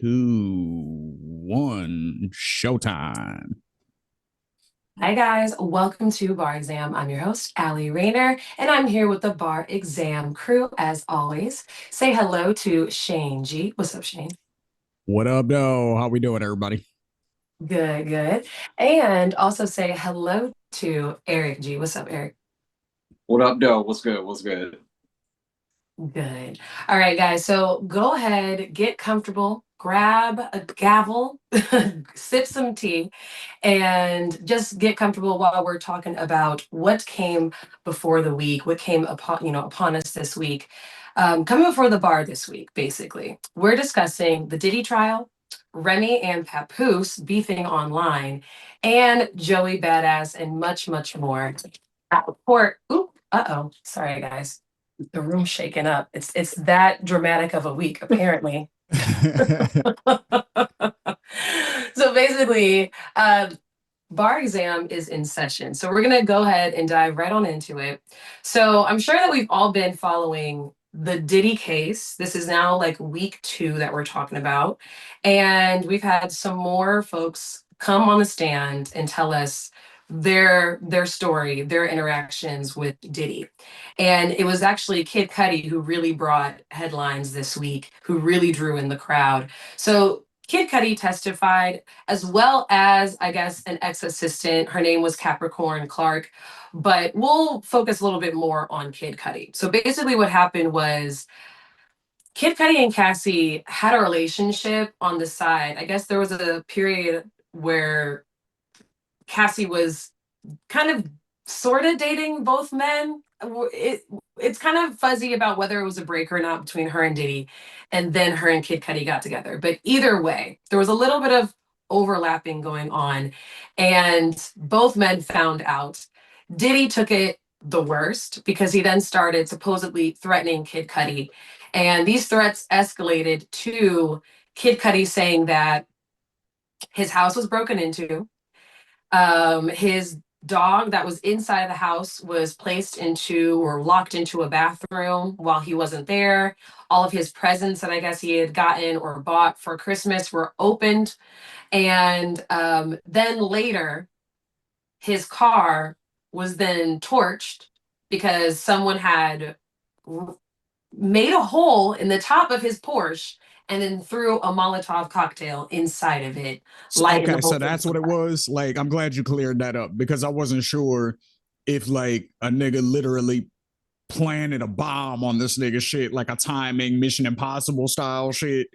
two, one, showtime. Hi guys, welcome to Bar Exam. I'm your host, Allie Rayner, and I'm here with the Bar Exam crew as always. Say hello to Shane G. What's up, Shane? What up, though? How we doing, everybody? Good, good. And also say hello to Eric G. What's up, Eric? What up, though? What's good? What's good? Good. All right, guys. So go ahead, get comfortable, grab a gavel, sip some tea, and just get comfortable while we're talking about what came before the week, what came upon us this week. Coming before the bar this week, basically. We're discussing the Diddy trial, Remy and Papoose beefing online, and Joey Badass, and much, much more. Sorry, guys, the room's shaking up. It's that dramatic of a week, apparently. So basically, bar exam is in session. So we're gonna go ahead and dive right on into it. So I'm sure that we've all been following the Diddy case. This is now like week 2 that we're talking about. And we've had some more folks come on the stand and tell us their story, their interactions with Diddy. And it was actually Kid Cudi who really brought headlines this week, who really drew in the crowd. So Kid Cudi testified, as well as, I guess, an ex-assistant. Her name was Capricorn Clark, but we'll focus a little bit more on Kid Cudi. So basically what happened was Kid Cudi and Cassie had a relationship on the side. I guess there was a period where Cassie was kind of sort of dating both men. It's kind of fuzzy about whether it was a break or not between her and Diddy, and then her and Kid Cudi got together. But either way, there was a little bit of overlapping going on, and both men found out. Diddy took it the worst because he then started supposedly threatening Kid Cudi, and these threats escalated to Kid Cudi saying that his house was broken into, his dog that was inside of the house was placed into or locked into a bathroom while he wasn't there. All of his presents that I guess he had gotten or bought for Christmas were opened. And then later, his car was then torched because someone had made a hole in the top of his Porsche and then threw a Molotov cocktail inside of it, lighting the Okay, whole so thing that's on what it fire. was. Like, I'm glad you cleared that up because I wasn't sure if like a nigga literally planted a bomb on this nigga shit, like a timing Mission Impossible style shit.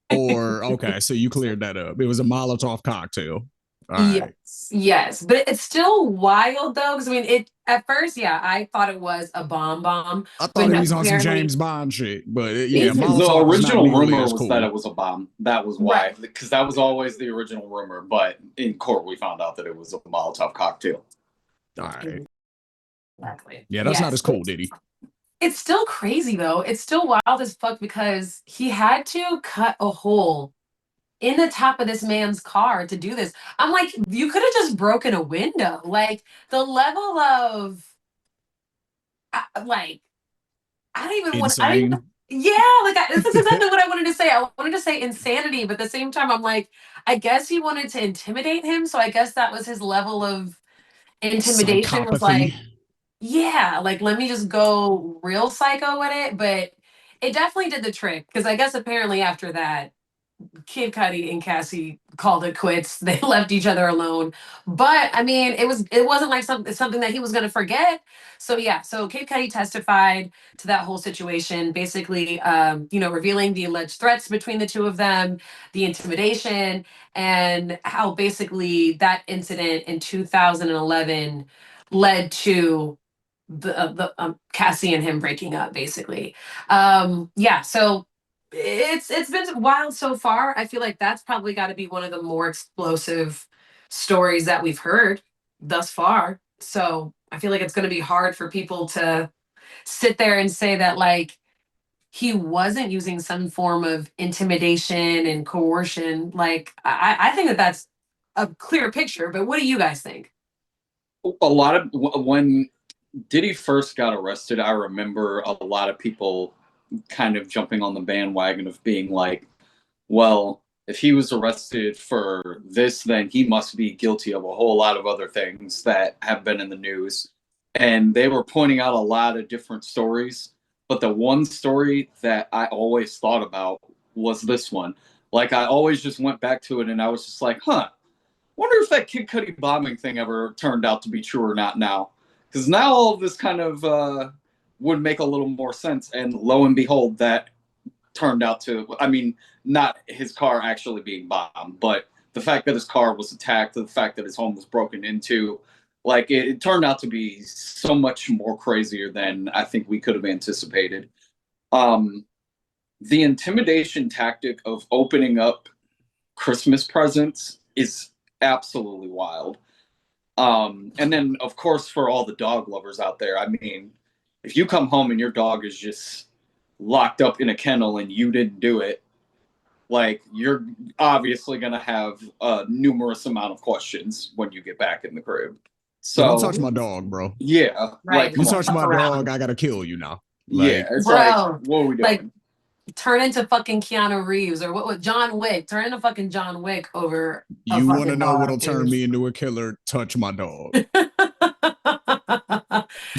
Or okay, so you cleared that up. It was a Molotov cocktail. All right. Yes, yes, but it's still wild though, because I mean, it at first, yeah, I thought it was a bomb, I but thought he no, was on some apparently, James Bond shit, but yeah, The Molotov is not original nearly rumor as was that cool. it was a bomb. That was right, why, because that was always the original rumor. But in court, we found out that it was a Molotov cocktail. All right. exactly, Yeah, that's not yes. as cool, Diddy. It's still crazy though. It's still wild as fuck because he had to cut a hole in the top of this man's car to do this. I'm like, you could have just broken a window. Like the level of, like, I don't even want. I don't even. Insane. Yeah, like this is exactly what I wanted to say. I wanted to say insanity, but at the same time, I'm like, I guess he wanted to intimidate him. So I guess that was his level of intimidation. Was Psychopathy. like, yeah, like let me just go real psycho with it. But it definitely did the trick because I guess apparently after that, Kid Cudi and Cassie called it quits. They left each other alone. But I mean, it wasn't like something that he was gonna forget. So yeah, so Kid Cudi testified to that whole situation, basically revealing the alleged threats between the two of them, the intimidation, and how basically that incident in 2011 led to the Cassie and him breaking up, basically. Yeah, so it's been wild so far. I feel like that's probably got to be one of the more explosive stories that we've heard thus far. So I feel like it's going to be hard for people to sit there and say that like he wasn't using some form of intimidation and coercion. Like I think that that's a clear picture. But what do you guys think? A lot of when Diddy first got arrested, I remember a lot of people kind of jumping on the bandwagon of being like, "Well, if he was arrested for this, then he must be guilty of a whole lot of other things that have been in the news. And they were pointing out a lot of different stories. But the one story that I always thought about was this one. Like, I always just went back to it and I was just like, huh, wonder if that Kid Cudi bombing thing ever turned out to be true or not now. Because now all of this kind of would make a little more sense. And lo and behold, that turned out to, I mean, not his car actually being bombed, but the fact that his car was attacked, the fact that his home was broken into, like it turned out to be so much more crazier than I think we could have anticipated. Um, the intimidation tactic of opening up Christmas presents is absolutely wild. And then, of course, for all the dog lovers out there, I mean, if you come home and your dog is just locked up in a kennel and you didn't do it, like you're obviously going to have a numerous amount of questions when you get back in the crib. So don't touch my dog, bro. Yeah, Right. like You come touch on. my Around. dog, I gotta kill you now. Like, Yeah, it's Bro, like what are we doing? like, turn into fucking Keanu Reeves or what? John Wick. Turn into fucking John Wick over. you want to know what'll turn me into a killer? Touch my dog.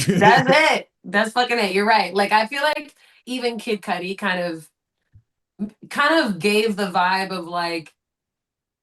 That's it. That's fucking it. You're right. Like I feel like even Kid Cudi kind of gave the vibe of like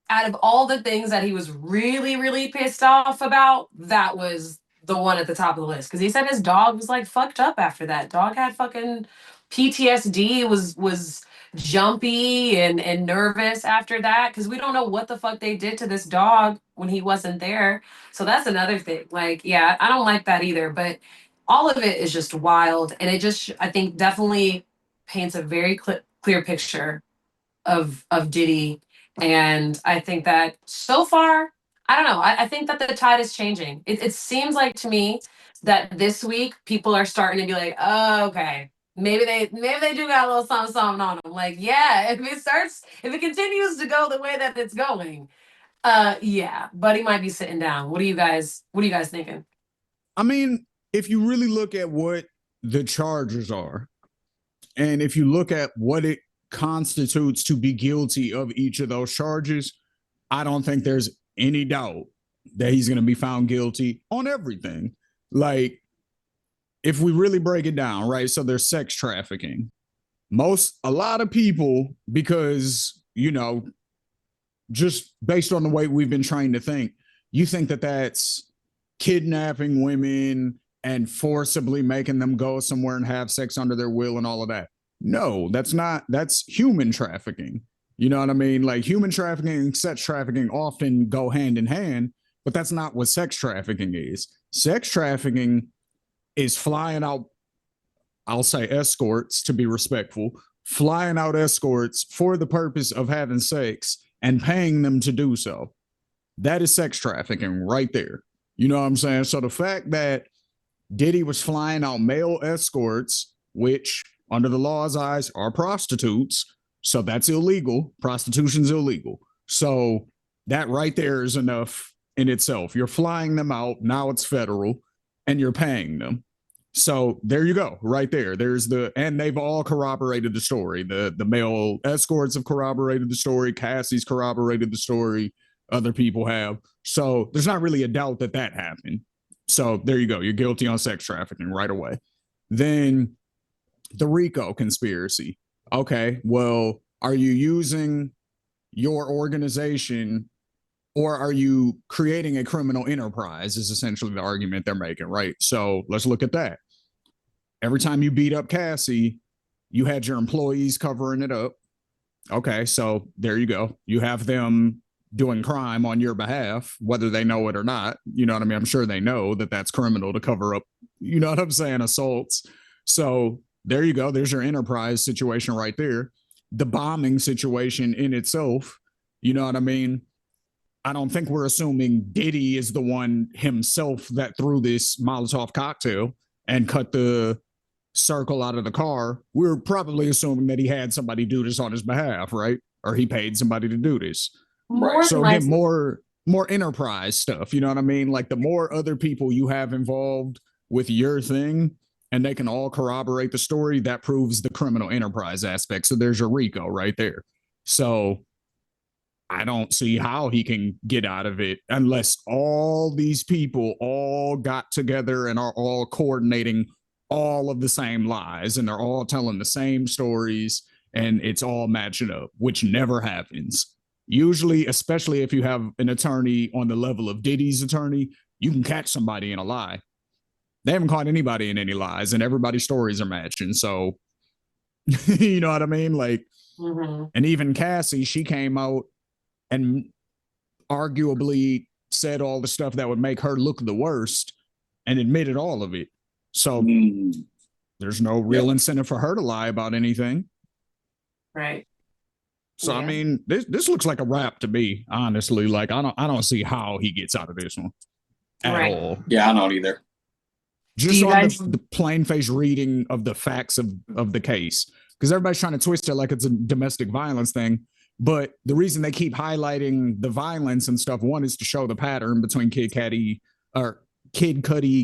out of all the things that he was really, really pissed off about, that was the one at the top of the list. Because he said his dog was like fucked up after that. Dog had fucking PTSD, was jumpy and nervous after that. Because we don't know what the fuck they did to this dog when he wasn't there. So that's another thing. Like, yeah, I don't like that either. But all of it is just wild. And it just, I think, definitely paints a very clear picture of Diddy. And I think that so far, I don't know. I think that the tide is changing. It seems like to me that this week people are starting to be like, oh, okay, maybe they do got a little something on them. Like, yeah, if it continues to go the way that it's going, yeah, Buddy might be sitting down. What are you guys thinking? I mean, if you really look at what the charges are, and if you look at what it constitutes to be guilty of each of those charges, I don't think there's any doubt that he's going to be found guilty on everything. Like, if we really break it down, right? So there's sex trafficking. A lot of people, because, you know, just based on the way we've been trained to think, you think that that's kidnapping women and forcibly making them go somewhere and have sex under their will and all of that. No, that's not. That's human trafficking. You know what I mean? Like human trafficking and sex trafficking often go hand in hand, but that's not what sex trafficking is. Sex trafficking is flying out, I'll say escorts to be respectful, flying out escorts for the purpose of having sex and paying them to do so. That is sex trafficking right there. You know what I'm saying? So the fact that Diddy was flying out male escorts, which under the law's eyes are prostitutes, so that's illegal. Prostitution's illegal. So that right there is enough in itself. You're flying them out. Now it's federal and you're paying them. So there you go, right there. And they've all corroborated the story. The male escorts have corroborated the story. Cassie's corroborated the story. Other people have. So there's not really a doubt that happened. So there you go. You're guilty on sex trafficking right away. Then the RICO conspiracy. Okay, well, are you using your organization or are you creating a criminal enterprise is essentially the argument they're making, right? So let's look at that. Every time you beat up Cassie, you had your employees covering it up. Okay, so there you go. You have them doing crime on your behalf, whether they know it or not. You know what I mean? I'm sure they know that that's criminal to cover up, you know what I'm saying, assaults. So there you go. There's your enterprise situation right there. The bombing situation in itself, you know what I mean? I don't think we're assuming Diddy is the one himself that threw this Molotov cocktail and cut the circle out of the car. We're probably assuming that he had somebody do this on his behalf, right? Or he paid somebody to do this. More so again, more enterprise stuff. You know what I mean? Like the more other people you have involved with your thing, and they can all corroborate the story, that proves the criminal enterprise aspect. So there's your RICO right there. So I don't see how he can get out of it unless all these people all got together and are all coordinating all of the same lies and they're all telling the same stories and it's all matching up, which never happens. Usually, especially if you have an attorney on the level of Diddy's attorney, you can catch somebody in a lie. They haven't caught anybody in any lies and everybody's stories are matching. So, you know what I mean? Like, and even Cassie, she came out and arguably said all the stuff that would make her look the worst and admitted all of it. So there's no real incentive for her to lie about anything. Right. So I mean, this looks like a wrap to me, honestly. Like I don't see how he gets out of this one at all. Yeah, I don't either. Just on the plain face reading of the facts of the case, because everybody's trying to twist it like it's a domestic violence thing. But the reason they keep highlighting the violence and stuff, one is to show the pattern between Kid Cudi,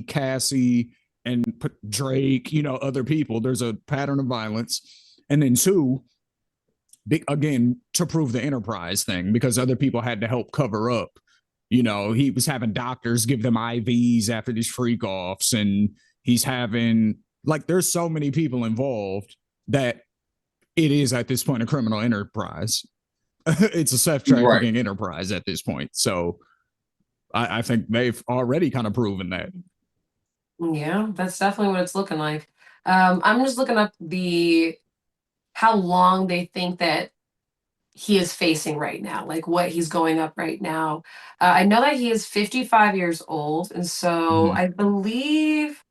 Cassie, and Drake, you know, other people. There's a pattern of violence. And then two, again, to prove the enterprise thing, because other people had to help cover up. You know, he was having doctors give them IVs after these freak offs, and he's having, like, there's so many people involved that it is at this point a criminal enterprise. It's a sex trafficking enterprise at this point. So I think they've already kind of proven that. Yeah, that's definitely what it's looking like. I'm just looking up how long they think that he is facing right now, like what he's going up right now. I know that he is 55 years old, and so I believe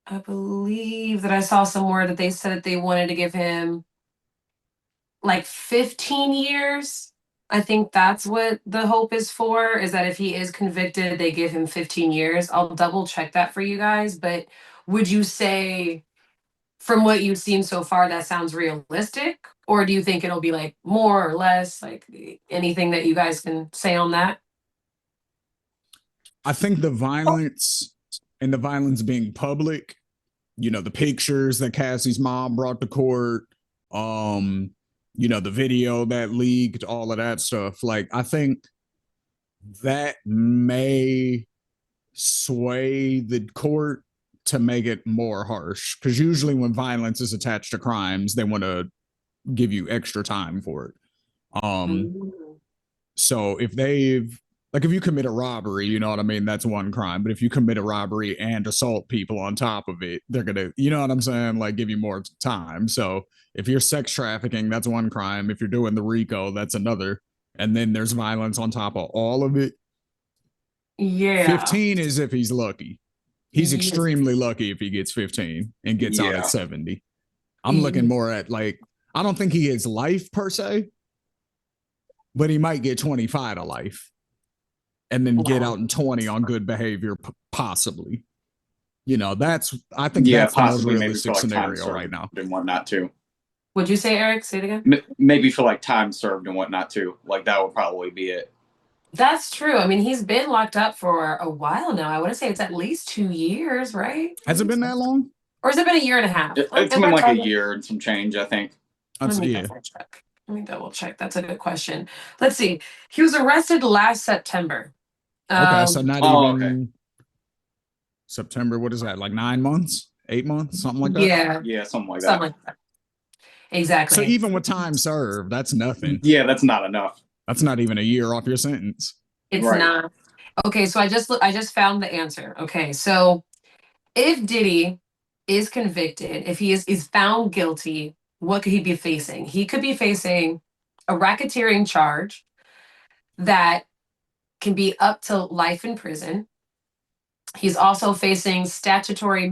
that I saw somewhere that they said that they wanted to give him like 15 years. I think that's what the hope is for, is that if he is convicted, they give him 15 years. I'll double check that for you guys. But would you say, from what you've seen so far, that sounds realistic? Or do you think it'll be like more or less? Like anything that you guys can say on that? I think the violence and the violence being public, you know, the pictures that Cassie's mom brought to court, you know, the video that leaked, all of that stuff. Like, I think that may sway the court to make it more harsh. Because usually when violence is attached to crimes, they want to give you extra time for it. So if if you commit a robbery, you know what I mean? That's one crime. But if you commit a robbery and assault people on top of it, they're going to, you know what I'm saying? Like, give you more time. So if you're sex trafficking, that's one crime. If you're doing the RICO, that's another. And then there's violence on top of all of it. Yeah. 15 is if he's lucky. He's extremely lucky if he gets 15 and gets out at 70. I'm looking more at, like, I don't think he is life per se, but he might get 25 to life and then get out in 20 on good behavior, possibly. You know, I think that's the most realistic scenario right now. And whatnot too. Would you say, Eric? Say it again. Maybe for like time served and whatnot too. Like that would probably be it. That's true. I mean, he's been locked up for a while now. I want to say it's at least 2 years, right? Has it been that long? Or has it been a year and a half? It's been like a year and some change, I think. Let me double check. That's a good question. Let's see. He was arrested last September. Okay, so not even September. What is that? Like 9 months, 8 months, something like that. Yeah, something like that. Exactly. So even with time served, that's nothing. Yeah, that's not enough. That's not even a year off your sentence. It's not. Okay, so I just found the answer. Okay, so if Diddy is convicted, if he is found guilty, what could he be facing? He could be facing a racketeering charge that can be up to life in prison. He's also facing a statutory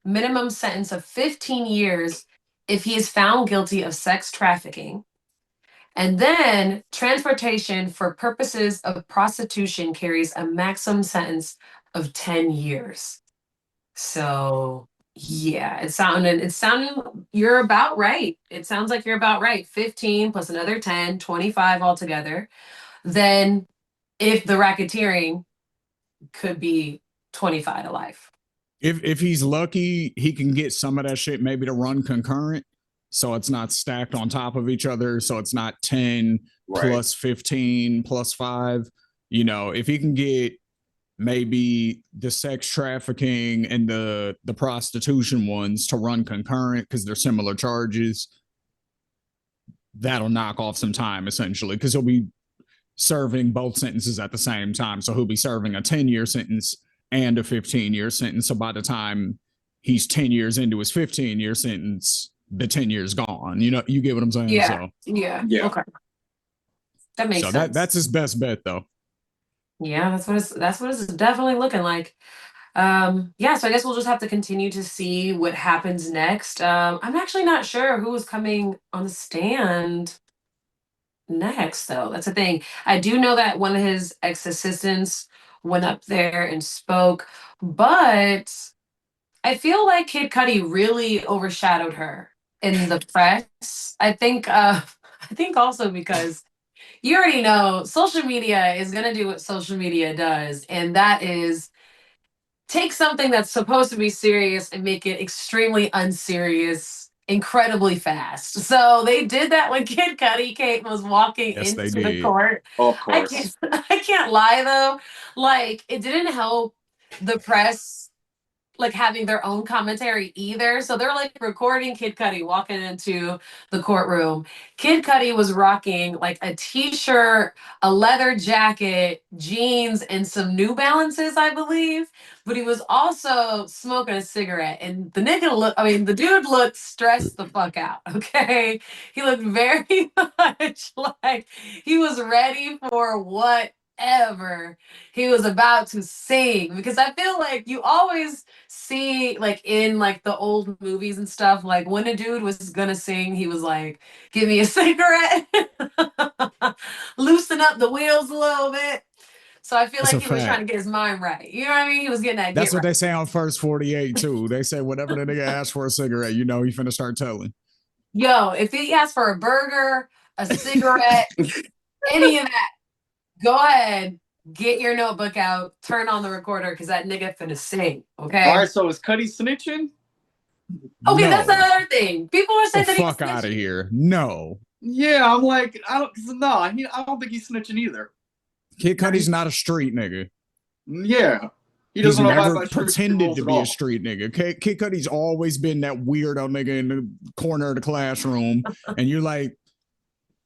minimum sentence of 15 years if he is found guilty of sex trafficking. And then transportation for purposes of prostitution carries a maximum sentence of 10 years. So yeah, it's sounding you're about right. It sounds like you're about right. 15 plus another 10, 25 altogether. Then if the racketeering could be 25 to life. If he's lucky, he can get some of that shit maybe to run concurrent. so it's not stacked on top of each other. So it's not 10 Right. plus 15 plus 5. You know, if he can get maybe the sex trafficking and the prostitution ones to run concurrent because they're similar charges, that'll knock off some time essentially, because he'll be serving both sentences at the same time. So he'll be serving a 10-year sentence and a 15-year sentence. So by the time he's 10 years into his 15-year sentence, the 10 years gone. You know, you get what I'm saying? Yeah. So, Yeah. Yeah. Okay. That makes so sense. that's his best bet though. Yeah, that's what it's definitely looking like. Yeah, so I guess we'll just have to continue to see what happens next. I'm actually not sure who's coming on the stand next, though. That's the thing. I do know that one of his ex-assistants went up there and spoke, but I feel like Kid Cudi really overshadowed her in the press. I think also because you already know social media is gonna do what social media does, and that is take something that's supposed to be serious and make it extremely unserious incredibly fast. So they did that when Kid Cudi was walking Yes, they into the did. court. Of I course. can't, I can't lie though. Like it didn't help the press like having their own commentary either. So they're like recording Kid Cudi walking into the courtroom. Kid Cudi was rocking like a t-shirt, a leather jacket, jeans, and some New Balances, I believe. But he was also smoking a cigarette. And the dude looked stressed the fuck out. Okay. He looked very much like he was ready for whatever he was about to sing, because I feel like you always see like in like the old movies and stuff, like when a dude was gonna sing, he was like, give me a cigarette, loosen up the wheels a little bit. So I feel That's like a he was trying fact. to get his mind right. You know what I mean? He was getting that That's get what right. they say on First 48 too. They say whenever the nigga asks for a cigarette, you know he finna start telling. Yo, if he asks for a burger, a cigarette, any of that, go ahead, get your notebook out, turn on the recorder, because that nigga finna sing. Okay. All right, so is Cudi snitching? Okay, No. that's the other thing. People are The saying that he's fuck out of here. No. Yeah, I'm like, I don't think he's snitching either. Kid Cudi's not a street nigga. Yeah. He He's doesn't abide never by street pretended rules to at be all. a street nigga. Kid Cudi's always been that weirdo nigga in the corner of the classroom. And you're like,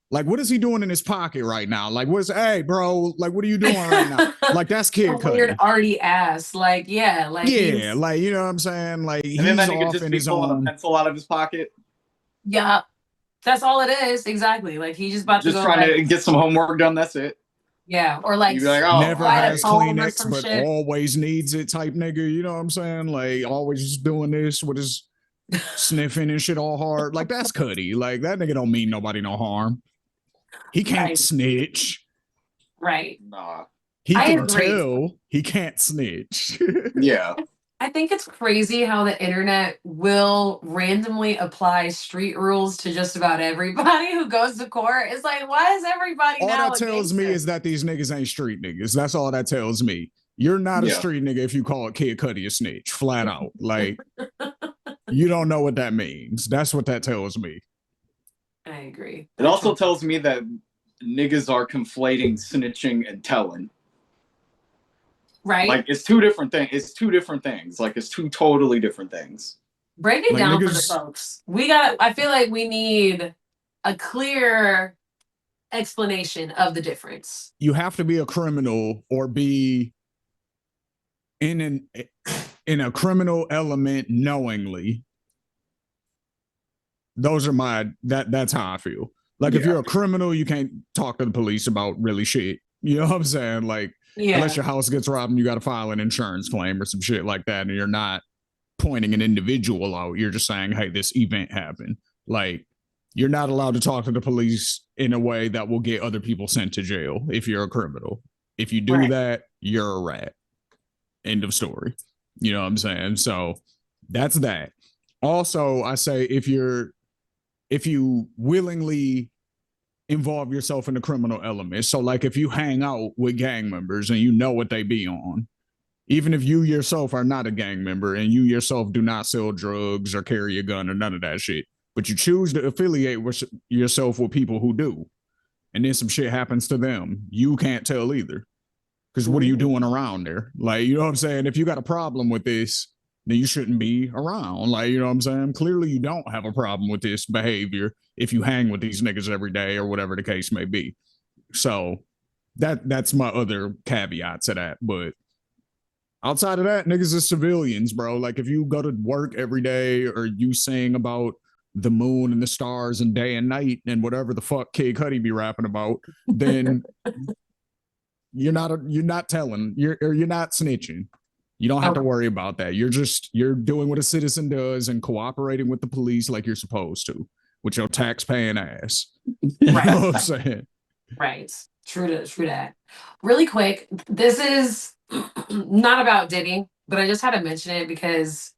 what is he doing in his pocket right now? Like, hey, bro, like, what are you doing right now? Like, that's Kid Cudi. Weird arty ass. Like, yeah, like yeah, like, you know what I'm saying? Like, And then he's that nigga off just in be his pulling a own. pencil out of his pocket, yeah, that's all it is. Exactly. Like he's just about just to go trying like, to get some homework done. That's it. yeah, or like You'd be like, oh, Never slide has a comb or Kleenex, some but shit. always needs it type nigga. You know what I'm saying? Like, always just doing this with his sniffing and shit all hard. Like, that's Cudi. Like, that nigga don't mean nobody no harm. He can't Right. snitch. Right. Nah. He I can agree. tell. He can't snitch. Yeah. I think it's crazy how the internet will randomly apply street rules to just about everybody who goes to court. It's like, why is everybody All now that tells against me it? is that these niggas ain't street niggas. That's all that tells me. You're not a Yeah. street nigga if you call Kid Cudi a snitch, flat out. Like, you don't know what that means. That's what that tells me. I agree. It also tells me that niggas are conflating snitching and telling. Right. Like, it's two different things. It's two different things. Like, it's two totally different things. Break it Like, down for the niggas- folks. I feel like we need a clear explanation of the difference. You have to be a criminal or be in a criminal element knowingly. Those are that's how I feel. Like, if you're a criminal, you can't talk to the police about really shit. You know what I'm saying? Like, Yeah. unless your house gets robbed and you got to file an insurance claim or some shit like that, and you're not pointing an individual out, you're just saying, hey, this event happened. Like, you're not allowed to talk to the police in a way that will get other people sent to jail if you're a criminal. If you do Right. that, you're a rat. End of story. You know what I'm saying? So that's that. Also, I say if you willingly involve yourself in the criminal element. So, like, if you hang out with gang members and you know what they be on, even if you yourself are not a gang member and you yourself do not sell drugs or carry a gun or none of that shit, but you choose to affiliate with yourself with people who do. And then some shit happens to them. You can't tell either. Because what are you doing around there? Like, you know what I'm saying? If you got a problem with this, then you shouldn't be around. Like, you know what I'm saying? Clearly you don't have a problem with this behavior if you hang with these niggas every day or whatever the case may be. So that's my other caveat to that. But outside of that, niggas are civilians, bro. Like, if you go to work every day or you sing about the moon and the stars and day and night and whatever the fuck Kid Cudi be rapping about, then you're not telling, you're not snitching. You don't have to worry about that. You're doing what a citizen does and cooperating with the police like you're supposed to with your tax paying ass. Right. You know what I'm saying? Right. True that. Really quick, this is not about Diddy, but I just had to mention it because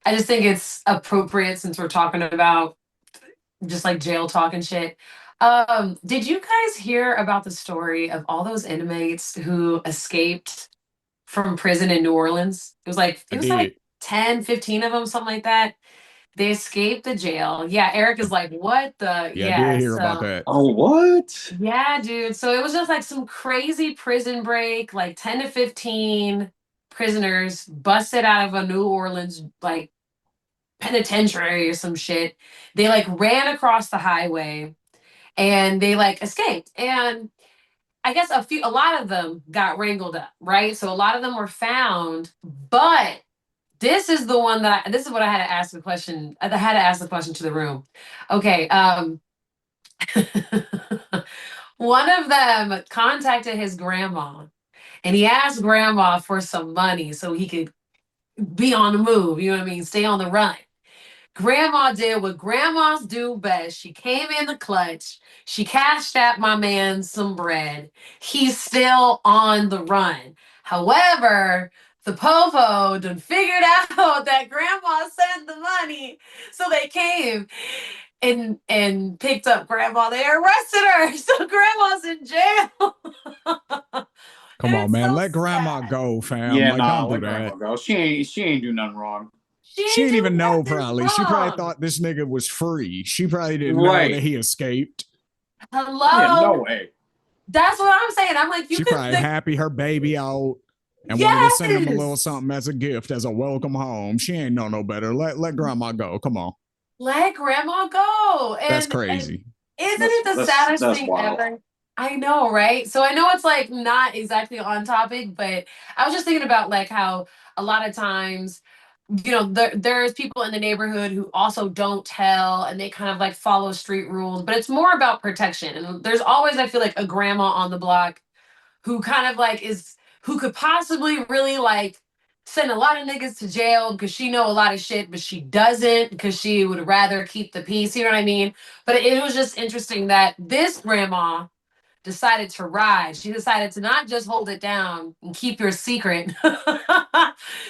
I just think it's appropriate since we're talking about just like jail talk and shit. Did you guys hear about the story of all those inmates who escaped from prison in New Orleans? It was like 10, 15 of them, something like that. They escaped the jail. Yeah, Eric is like, what the? Yeah, I did hear about that. Oh, what? Yeah, dude. So it was just like some crazy prison break, like 10 to 15 prisoners busted out of a New Orleans like penitentiary or some shit. They like ran across the highway and they like escaped. And I guess a lot of them got wrangled up, right? So a lot of them were found, but this is the one this is what I had to ask the question. I had to ask the question to the room. Okay, one of them contacted his grandma and he asked grandma for some money so he could be on the move, you know what I mean? Stay on the run. Grandma did what grandmas do best. She came in the clutch. She cashed out my man some bread. He's still on the run. However, the Popo done figured out that grandma sent the money. So they came and picked up grandma. They arrested her. So grandma's in jail. Come on, man. So Let grandma sad. go, fam. Yeah, like, no, don't do let that. grandma go. She ain't do nothing wrong. She didn't even know, probably. Wrong. She probably thought this nigga was free. She probably didn't know that he escaped. Hello? Yeah, no way. That's what I'm saying. I'm like, she probably happy her baby out and wanted to send him a little something as a gift, as a welcome home. She ain't know no better. Let grandma go. Come on. Let grandma go. And, that's crazy. Isn't it the saddest thing ever? I know, right? So I know it's like not exactly on topic, but I was just thinking about like how a lot of times, you know, there's people in the neighborhood who also don't tell and they kind of like follow street rules, but it's more about protection. And there's always, I feel like, a grandma on the block who kind of like who could possibly really like send a lot of niggas to jail because she know a lot of shit, but she doesn't because she would rather keep the peace. You know what I mean? But it was just interesting that this grandma decided to rise. She decided to not just hold it down and keep your secret.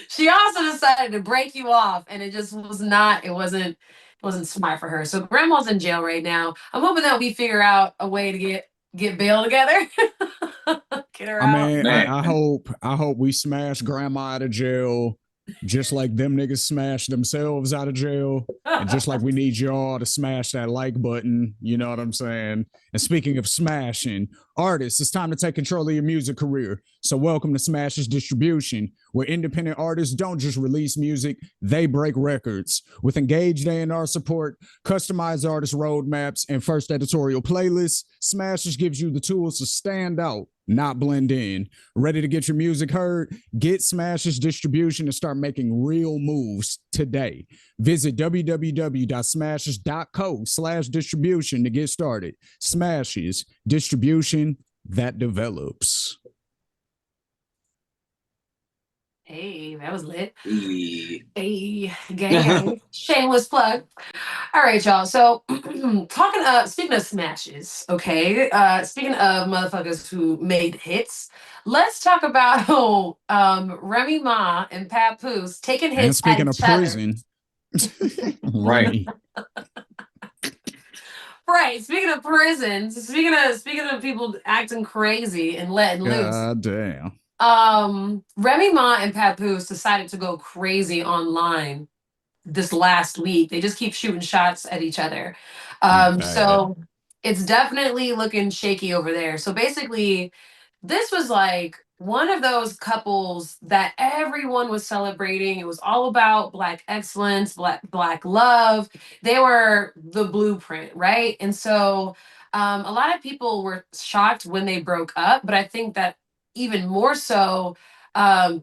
She also decided to break you off, and it just was not. It wasn't smart for her. So grandma's in jail right now. I'm hoping that we figure out a way to get bail together. Get her out. I mean, I hope we smash grandma out of jail, just like them niggas smash themselves out of jail, and just like we need y'all to smash that like button. You know what I'm saying? And speaking of smashing, artists, it's time to take control of your music career. So welcome to Smash's Distribution, where independent artists don't just release music, they break records. With engaged A&R support, customized artist roadmaps, and first editorial playlists, Smashers gives you the tools to stand out, not blend in. Ready to get your music heard? Get Smash's Distribution and start making real moves today. Visit www.smashes.co/distribution to get started. Smashes, distribution that develops. Hey, that was lit. Hey, gang. Shameless plug. All right, y'all. So speaking of smashes, okay. Speaking of motherfuckers who made hits, let's talk about Remy Ma and Papoose taking hits. And speaking of prison. Right. Right. Speaking of prisons, speaking of people acting crazy and letting loose. God damn. Remy Ma and Papoose decided to go crazy online this last week. They just keep shooting shots at each other. Bad. So it's definitely looking shaky over there. So basically, this was like one of those couples that everyone was celebrating. It was all about Black excellence, Black love. They were the blueprint, right? And so a lot of people were shocked when they broke up, but I think that even more so,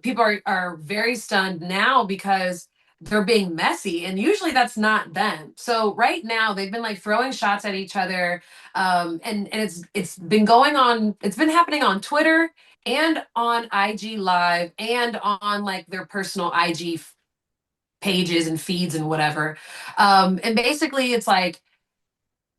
people are very stunned now because they're being messy, and usually that's not them. So right now they've been like throwing shots at each other, and it's been going on. It's been happening on Twitter and on IG Live and on like their personal IG pages and feeds and whatever. And basically, it's like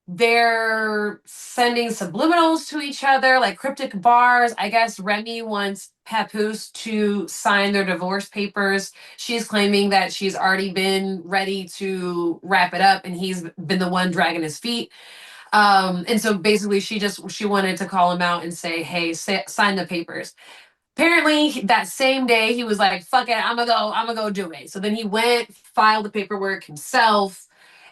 they're sending subliminals to each other, like cryptic bars. I guess Remy wants Papoose to sign their divorce papers. She's claiming that she's already been ready to wrap it up, and he's been the one dragging his feet. And so basically, she wanted to call him out and say, "Hey, sign the papers." Apparently, that same day, he was like, "Fuck it, I'm gonna go do it." So then he went, filed the paperwork himself.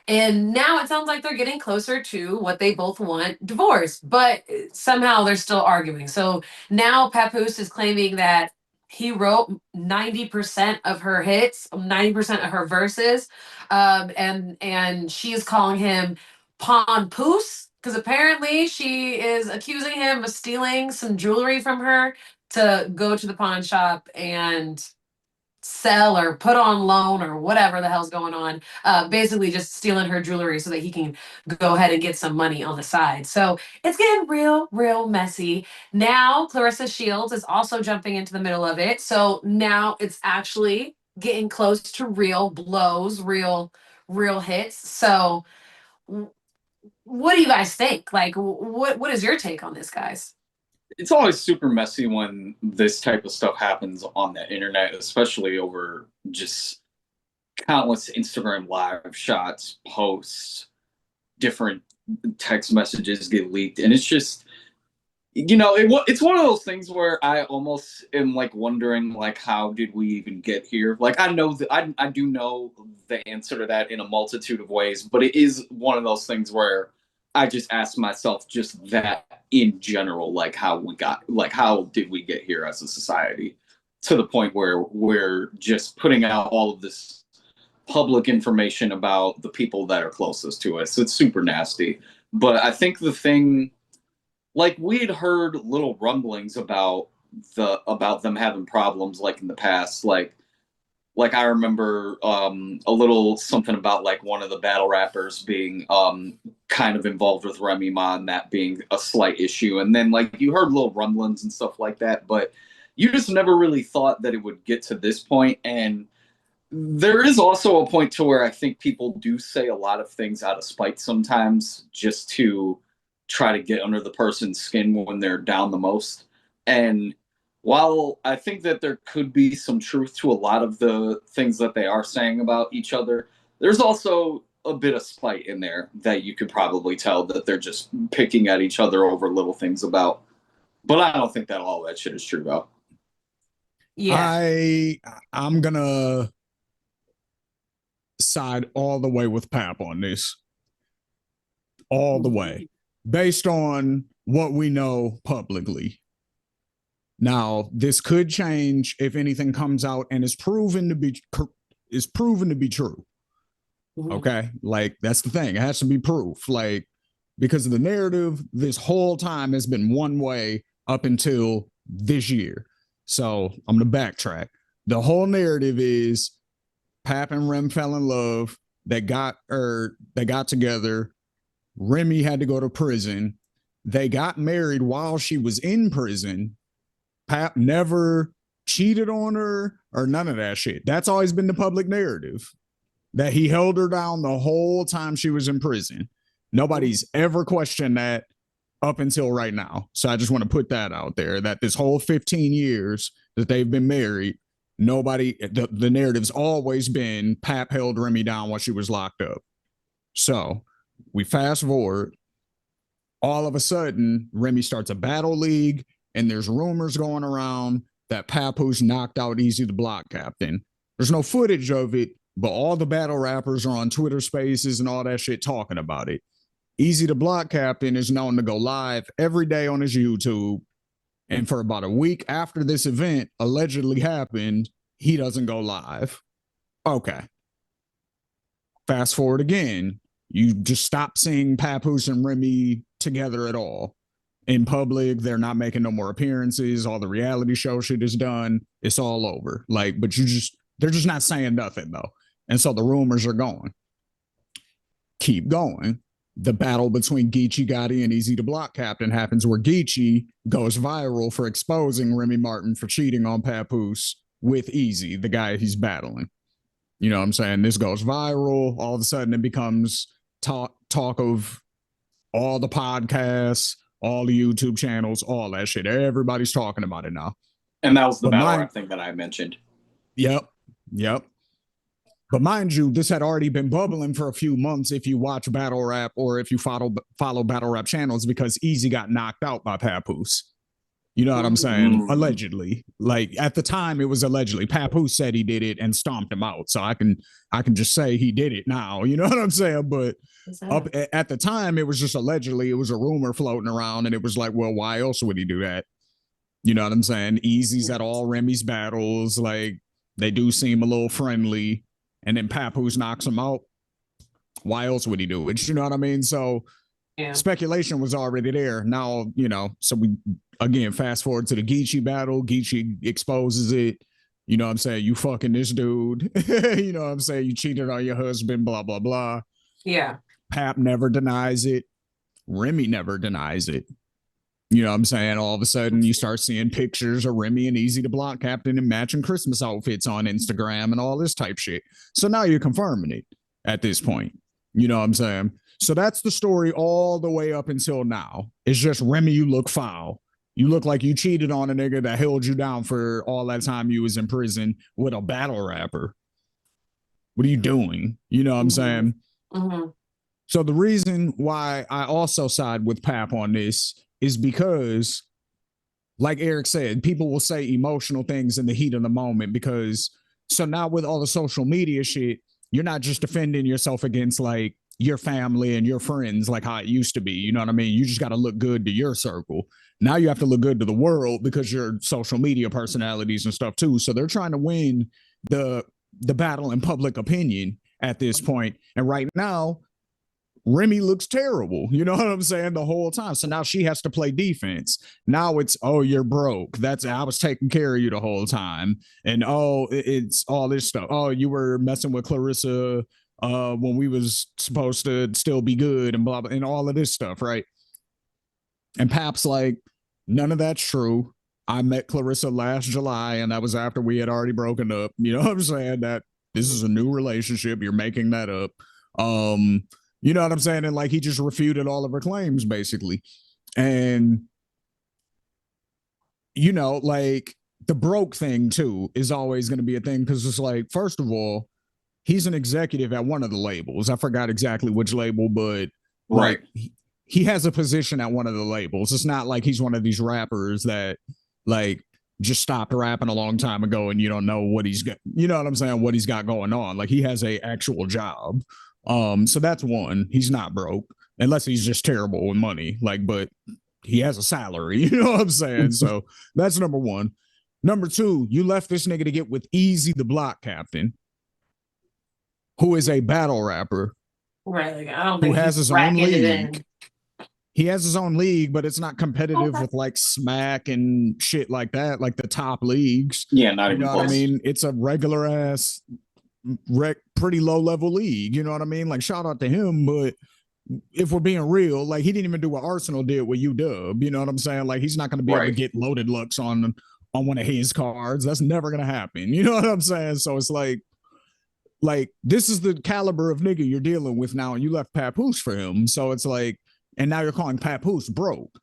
And now it sounds like they're getting closer to what they both want, divorce, but somehow they're still arguing. So now Papoose is claiming that he wrote 90% of her hits, 90% of her verses. And she's calling him Papoose because apparently she is accusing him of stealing some jewelry from her to go to the pawn shop and sell or put on loan or whatever the hell's going on. Basically just stealing her jewelry so that he can go ahead and get some money on the side. So it's getting real messy. Now Clarissa Shields is also jumping into the middle of it. So now it's actually getting close to real blows, real hits. So what do you guys think? Like what is your take on this, guys? It's always super messy when this type of stuff happens on the internet, especially over just countless Instagram live shots, posts, different text messages get leaked. And it's just, it's one of those things where I almost am like wondering, like, how did we even get here? Like, I know that I do know the answer to that in a multitude of ways, but it is one of those things where I just ask myself just that in general, like how did we get here as a society to the point where we're just putting out all of this public information about the people that are closest to us. It's super nasty. But I think the thing, like, we had heard little rumblings about them having problems like in the past, like I remember a little something about like one of the battle rappers being kind of involved with Remy Ma, and that being a slight issue. And then like you heard little rumblings and stuff like that, but you just never really thought that it would get to this point. And there is also a point to where I think people do say a lot of things out of spite sometimes, just to try to get under the person's skin when they're down the most. And while I think that there could be some truth to a lot of the things that they are saying about each other, there's also a bit of spite in there that you could probably tell that they're just picking at each other over little things about. But I don't think that all that shit is true, though. Yeah. I'm gonna side all the way with Pap on this. All the way. Based on what we know publicly. Now, this could change if anything comes out and is proven to be true. Okay, like that's the thing. It has to be proof. Like, because of the narrative, this whole time has been one way up until this year. So I'm gonna backtrack. The whole narrative is Pap and Rem fell in love. They got together. Remy had to go to prison. They got married while she was in prison. Pap never cheated on her or none of that shit. That's always been the public narrative, that he held her down the whole time she was in prison. Nobody's ever questioned that up until right now. So I just want to put that out there, that this whole 15 years that they've been married, the narrative's always been Pap held Remy down while she was locked up. So we fast forward, all of a sudden, Remy starts a battle league, and there's rumors going around that Papoose knocked out Easy the Block Captain. There's no footage of it, but all the battle rappers are on Twitter Spaces and all that shit talking about it. Easy to Block Captain is known to go live every day on his YouTube. And for about a week after this event allegedly happened, he doesn't go live. Okay. Fast forward again. You just stop seeing Papoose and Remy together at all. In public, they're not making no more appearances. All the reality show shit is done. It's all over. Like, but they're just not saying nothing though. And so the rumors are going. Keep going. The battle between Geechee Gotti and Easy to Block Captain happens where Geechee goes viral for exposing Remy Martin for cheating on Papoose with Easy, the guy he's battling. You know what I'm saying? This goes viral. All of a sudden it becomes talk of all the podcasts, all the YouTube channels, all that shit. Everybody's talking about it now. And that was the battle rap thing that I mentioned. Yep. But mind you, this had already been bubbling for a few months if you watch battle rap or if you follow battle rap channels, because Easy got knocked out by Papoose. You know what I'm saying? Allegedly. Like at the time it was allegedly. Papoose said he did it and stomped him out. So I can just say he did it now. You know what I'm saying? But up at the time it was just allegedly. It was a rumor floating around and it was like, well, why else would he do that? You know what I'm saying? Easy's at all Remy's battles. Like they do seem a little friendly. And then Papoose knocks him out. Why else would he do it? You know what I mean? So speculation was already there. Now, you know, so we, again, fast forward to the Geechee battle. Geechee exposes it. You know what I'm saying? You fucking this dude. You know what I'm saying? You cheated on your husband, blah, blah, blah. Yeah. Pap never denies it. Remy never denies it. You know what I'm saying? All of a sudden, you start seeing pictures of Remy and Easy to Block Captain in matching Christmas outfits on Instagram and all this type shit. So now you're confirming it at this point. You know what I'm saying? So that's the story all the way up until now. It's just, Remy, you look foul. You look like you cheated on a nigga that held you down for all that time you was in prison with a battle rapper. What are you doing? You know what I'm saying? So the reason why I also side with Pap on this is because, like Eric said, people will say emotional things in the heat of the moment because, so now with all the social media shit, you're not just defending yourself against like your family and your friends like how it used to be. You know what I mean? You just got to look good to your circle. Now you have to look good to the world because you're social media personalities and stuff too. So they're trying to win the battle in public opinion at this point. And right now, Remy looks terrible. You know what I'm saying? The whole time. So now she has to play defense. Now it's, oh, you're broke. I was taking care of you the whole time. And oh, it's all this stuff. Oh, you were messing with Clarissa when we was supposed to still be good and blah, blah, and all of this stuff, right? And Pap's like, none of that's true. I met Clarissa last July, and that was after we had already broken up. You know what I'm saying? That this is a new relationship. You're making that up. You know what I'm saying? And like, he just refuted all of her claims basically. And, you know, like the broke thing too is always going to be a thing. Cause it's like, first of all, he's an executive at one of the labels. I forgot exactly which label, but like he has a position at one of the labels. It's not like he's one of these rappers that like just stopped rapping a long time ago and you don't know what he's got, you know what I'm saying? What he's got going on. Like he has a actual job. So that's one. He's not broke unless he's just terrible with money. Like, but he has a salary. You know what I'm saying? So that's number one. Number two, you left this nigga to get with Easy the Block Captain, who is a battle rapper. Right. Like, I don't think who has his own league. He has his own league, but it's not competitive with like Smack and shit like that, like the top leagues. Yeah, not even close. What I mean? It's a regular ass pretty low level league, you know what I mean? Like, shout out to him, but if we're being real, like he didn't even do what Arsenal did with UW, you know what I'm saying? Like he's not going to be able to get loaded looks on one of his cards. That's never going to happen, you know what I'm saying? So it's like this is the caliber of nigga you're dealing with now, and you left Papoose for him. So it's like, and now you're calling Papoose broke.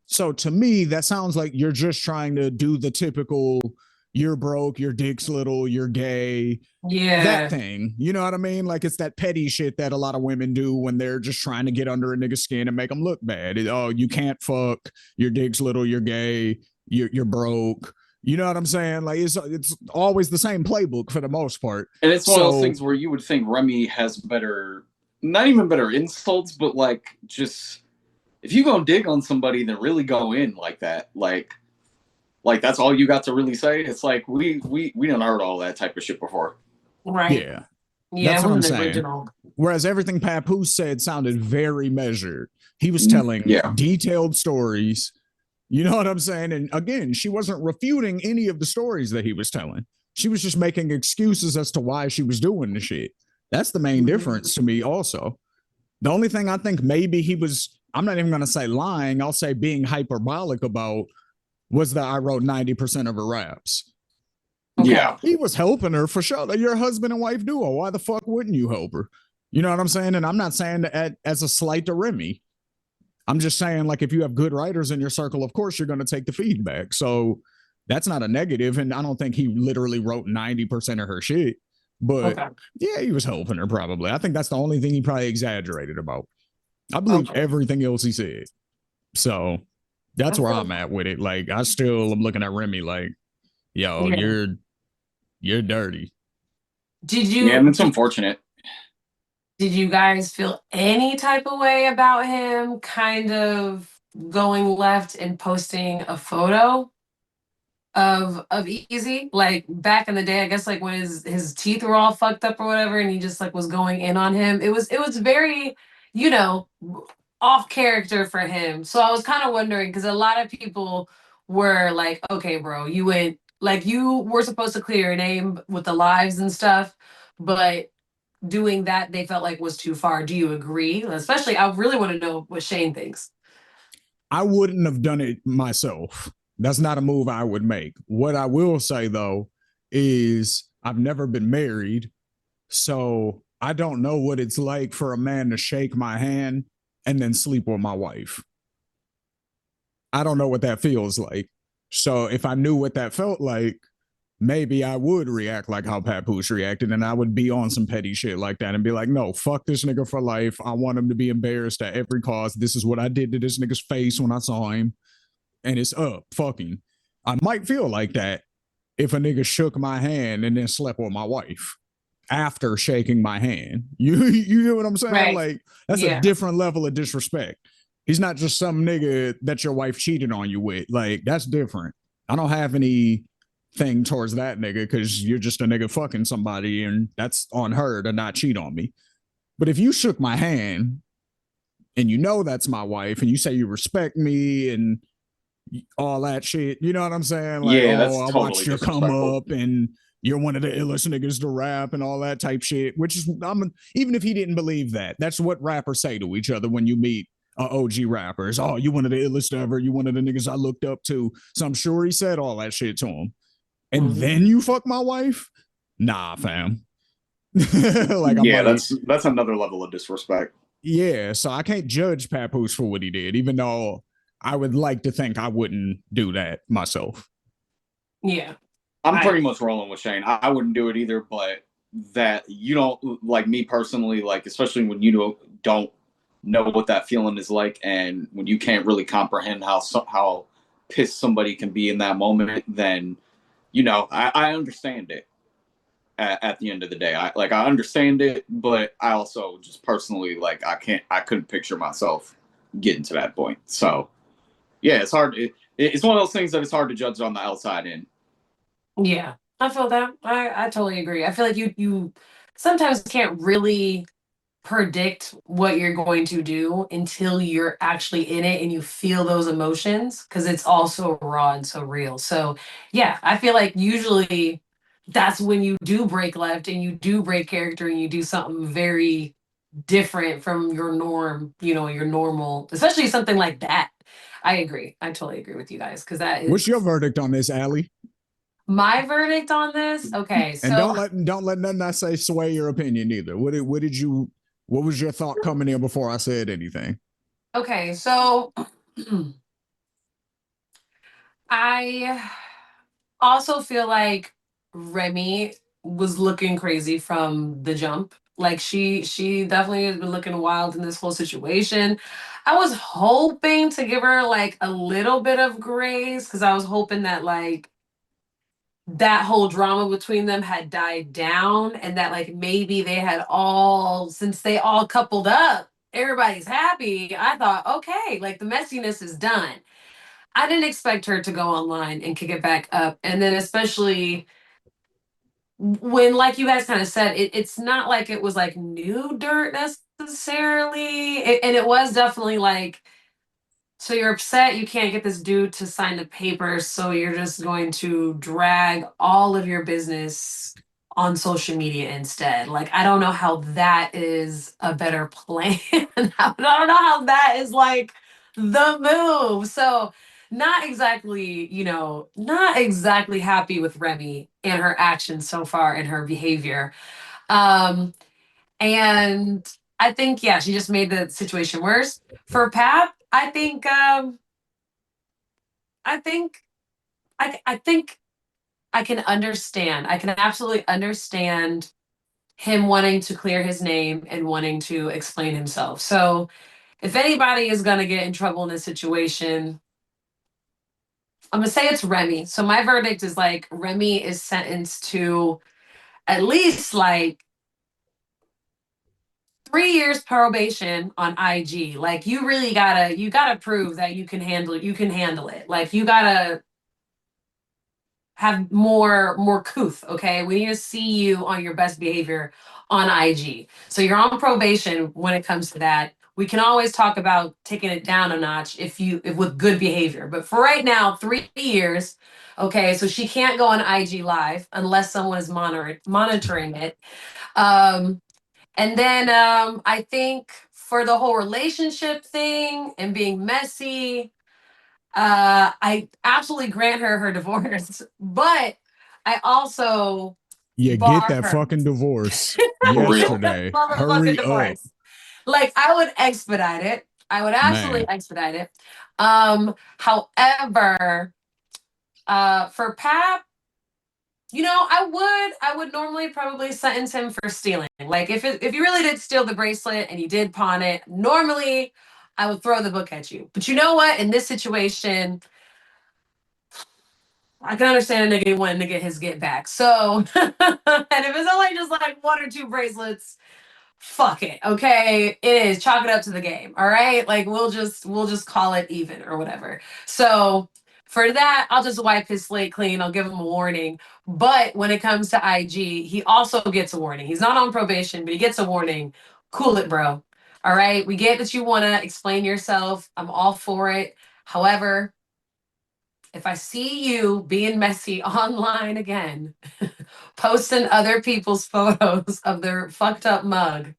So to me, that sounds like you're just trying to do the typical, you're broke, your dick's little, you're gay. Yeah. That thing. You know what I mean? Like it's that petty shit that a lot of women do when they're just trying to get under a nigga's skin and make them look bad. Oh, you can't fuck, your dick's little, you're gay, you're broke. You know what I'm saying? Like it's always the same playbook for the most part. And it's one of those So things where you would think Remy has better, not even better insults, but like just if you go dig on somebody, then really go in like that. Like that's all you got to really say. It's like we done heard all that type of shit before. Right. yeah, Yeah, that's it what I'm wasn't the saying. original. Whereas everything Papoose said sounded very measured. He was telling Yeah. detailed stories. You know what I'm saying? And again, she wasn't refuting any of the stories that he was telling. She was just making excuses as to why she was doing the shit. That's the main difference to me, also. The only thing I think maybe he was, I'm not even going to say lying, I'll say being hyperbolic about was that I wrote 90% of her raps. Okay. Yeah. He was helping her for sure. You're a husband and wife duo. Why the fuck wouldn't you help her? You know what I'm saying? And I'm not saying that as a slight to Remy. I'm just saying, like, if you have good writers in your circle, of course you're going to take the feedback. So that's not a negative. And I don't think he literally wrote 90% of her shit. But Okay. yeah, he was helping her probably. I think that's the only thing he probably exaggerated about. I believe everything else he said. So that's where I'm at with it. Like, I still am looking at Remy like, yo, Yeah. you're dirty. Did Yeah, you and it's unfortunate. did you guys feel any type of way about him kind of going left and posting a photo of Easy? Like back in the day, I guess like when his teeth were all fucked up or whatever, and he just like was going in on him. It was very, you know, off character for him. So I was kind of wondering because a lot of people were like, okay, bro, you went like you were supposed to clear your name with the lives and stuff, but doing that they felt like was too far. Do you agree? Especially, I really want to know what Shane thinks. I wouldn't have done it myself. That's not a move I would make. What I will say though is I've never been married, so I don't know what it's like for a man to shake my hand and then sleep with my wife. I don't know what that feels like. So if I knew what that felt like, maybe I would react like how Papoose reacted, and I would be on some petty shit like that and be like, no, fuck this nigga for life. I want him to be embarrassed at every cost. This is what I did to this nigga's face when I saw him, and it's up, fucking. I might feel like that if a nigga shook my hand and then slept with my wife after shaking my hand. You hear what I'm saying? Right. Like, that's a Yeah. different level of disrespect. He's not just some nigga that your wife cheated on you with. Like, that's different. I don't have any thing towards that nigga because you're just a nigga fucking somebody and that's on her to not cheat on me. But if you shook my hand and you know that's my wife and you say you respect me and all that shit, you know what I'm saying? Like, Yeah, oh, that's I totally watched your come disrespectful. up and you're one of the illest niggas to rap and all that type shit, which is, even if he didn't believe that, that's what rappers say to each other when you meet OG rappers. Oh, you one of the illest ever. You one of the niggas I looked up to. So I'm sure he said all that shit to him. And then you fuck my wife? Nah, fam. Like, I'm Yeah, like, that's another level of disrespect. yeah. So I can't judge Papoose for what he did, even though I would like to think I wouldn't do that myself. Yeah. I'm pretty much rolling with Shane. I wouldn't do it either, but that you don't like me personally, like especially when you don't know what that feeling is like, and when you can't really comprehend how pissed somebody can be in that moment, then I understand it. At the end of the day, I understand it, but I also just personally like I couldn't picture myself getting to that point. So yeah, it's hard. It's one of those things that it's hard to judge on the outside in. Yeah, I feel that. I totally agree. I feel like you sometimes can't really predict what you're going to do until you're actually in it and you feel those emotions because it's all so raw and so real. So yeah, I feel like usually that's when you do break left and you do break character and you do something very different from your norm, your normal, especially something like that. I agree. I totally agree with you guys because that What's your is verdict on this, Allie? my verdict on this. Okay, And so don't let nothing I say sway your opinion either. What was your thought coming in before I said anything? okay, so I also feel like Remy was looking crazy from the jump. Like she definitely has been looking wild in this whole situation. I was hoping to give her like a little bit of grace because I was hoping that like that whole drama between them had died down and that like maybe they had all, since they all coupled up, everybody's happy. I thought, okay, like the messiness is done. I didn't expect her to go online and kick it back up. And then especially when, like you guys kind of said, it's not like it was like new dirt necessarily. And it was definitely like, so you're upset you can't get this dude to sign the papers, so you're just going to drag all of your business on social media instead. Like, I don't know how that is a better plan. I don't know how that is like the move. So, not exactly, not exactly happy with Remy and her actions so far and her behavior. Um, and I think, yeah, she just made the situation worse. For Pap, I think I think I can understand. I can absolutely understand him wanting to clear his name and wanting to explain himself. So if anybody is gonna get in trouble in this situation, I'm gonna say it's Remy. So my verdict is like Remy is sentenced to at least like 3 years probation on IG. Like you gotta prove that you can handle it. Like you gotta have more couth, okay? We need to see you on your best behavior on IG. So you're on probation when it comes to that. We can always talk about taking it down a notch if with good behavior. But for right now, 3 years, okay? So she can't go on IG live unless someone is monitoring it. And then I think for the whole relationship thing and being messy, I absolutely grant her her divorce, but I also Yeah, get bar that her. fucking divorce real. yesterday. Motherfucking Hurry up, divorce. Like I would expedite it. I would absolutely man. expedite it. However, for Pap, I would normally probably sentence him for stealing. Like if you really did steal the bracelet and you did pawn it, normally I would throw the book at you. But you know what? In this situation, I can understand a nigga wanting to get his get back. So, and if it's only just like one or two bracelets, fuck it. Okay, it is. Chalk it up to the game. All right, like we'll just call it even or whatever. So for that, I'll just wipe his slate clean. I'll give him a warning. But when it comes to IG, he also gets a warning. He's not on probation, but he gets a warning. Cool it, bro. All right, we get that you want to explain yourself. I'm all for it. However, if I see you being messy online again, posting other people's photos of their fucked up mug,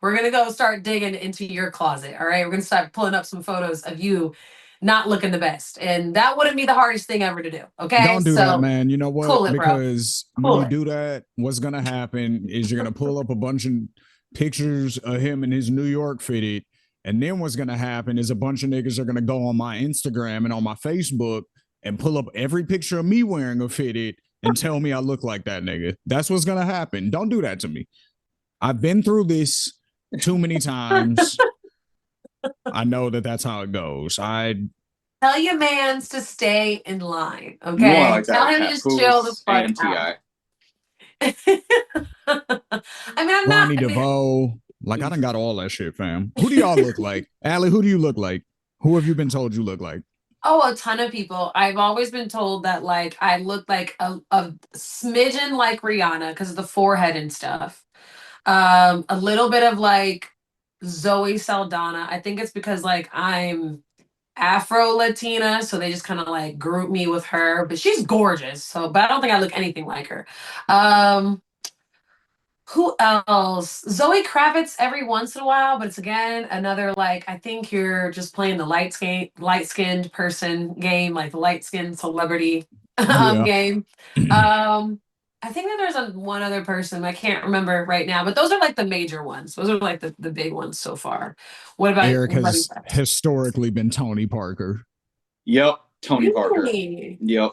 we're gonna go start digging into your closet. All right, we're gonna start pulling up some photos of you not looking the best, and that wouldn't be the hardest thing ever to do. Okay, Don't do that, so man. You know what? cool it, bro. Because when Cool you it. do that, what's gonna happen is you're gonna pull up a bunch of pictures of him in his New York fitted. And then what's gonna happen is a bunch of niggas are gonna go on my Instagram and on my Facebook and pull up every picture of me wearing a fitted and tell me I look like that nigga. That's what's gonna happen. Don't do that to me. I've been through this too many times. I know that that's how it goes. Tell your mans to stay in line. You want Okay, like tell that him to just chill the Papoose fuck and out. Ti. I mean, I'm not. Ronnie I mean, DeVoe. Like I done got all that shit, fam. Who do y'all look like? Allie, who do you look like? Who have you been told you look like? oh, a ton of people. I've always been told that like I look like a smidgen like Rihanna because of the forehead and stuff. A little bit of like Zoe Saldana. I think it's because like I'm Afro Latina, so they just kind of like group me with her. But she's gorgeous. So, but I don't think I look anything like her. Um, who else? Zoe Kravitz every once in a while, but it's again another like I think you're just playing the light skinned person game, like the light skinned celebrity Yeah. game. I think that there's one other person I can't remember right now, but those are like the major ones. Those are like the big ones so far. Eric What about you has guys? historically been Tony Parker. Yep, Tony Parker. Really? Yep.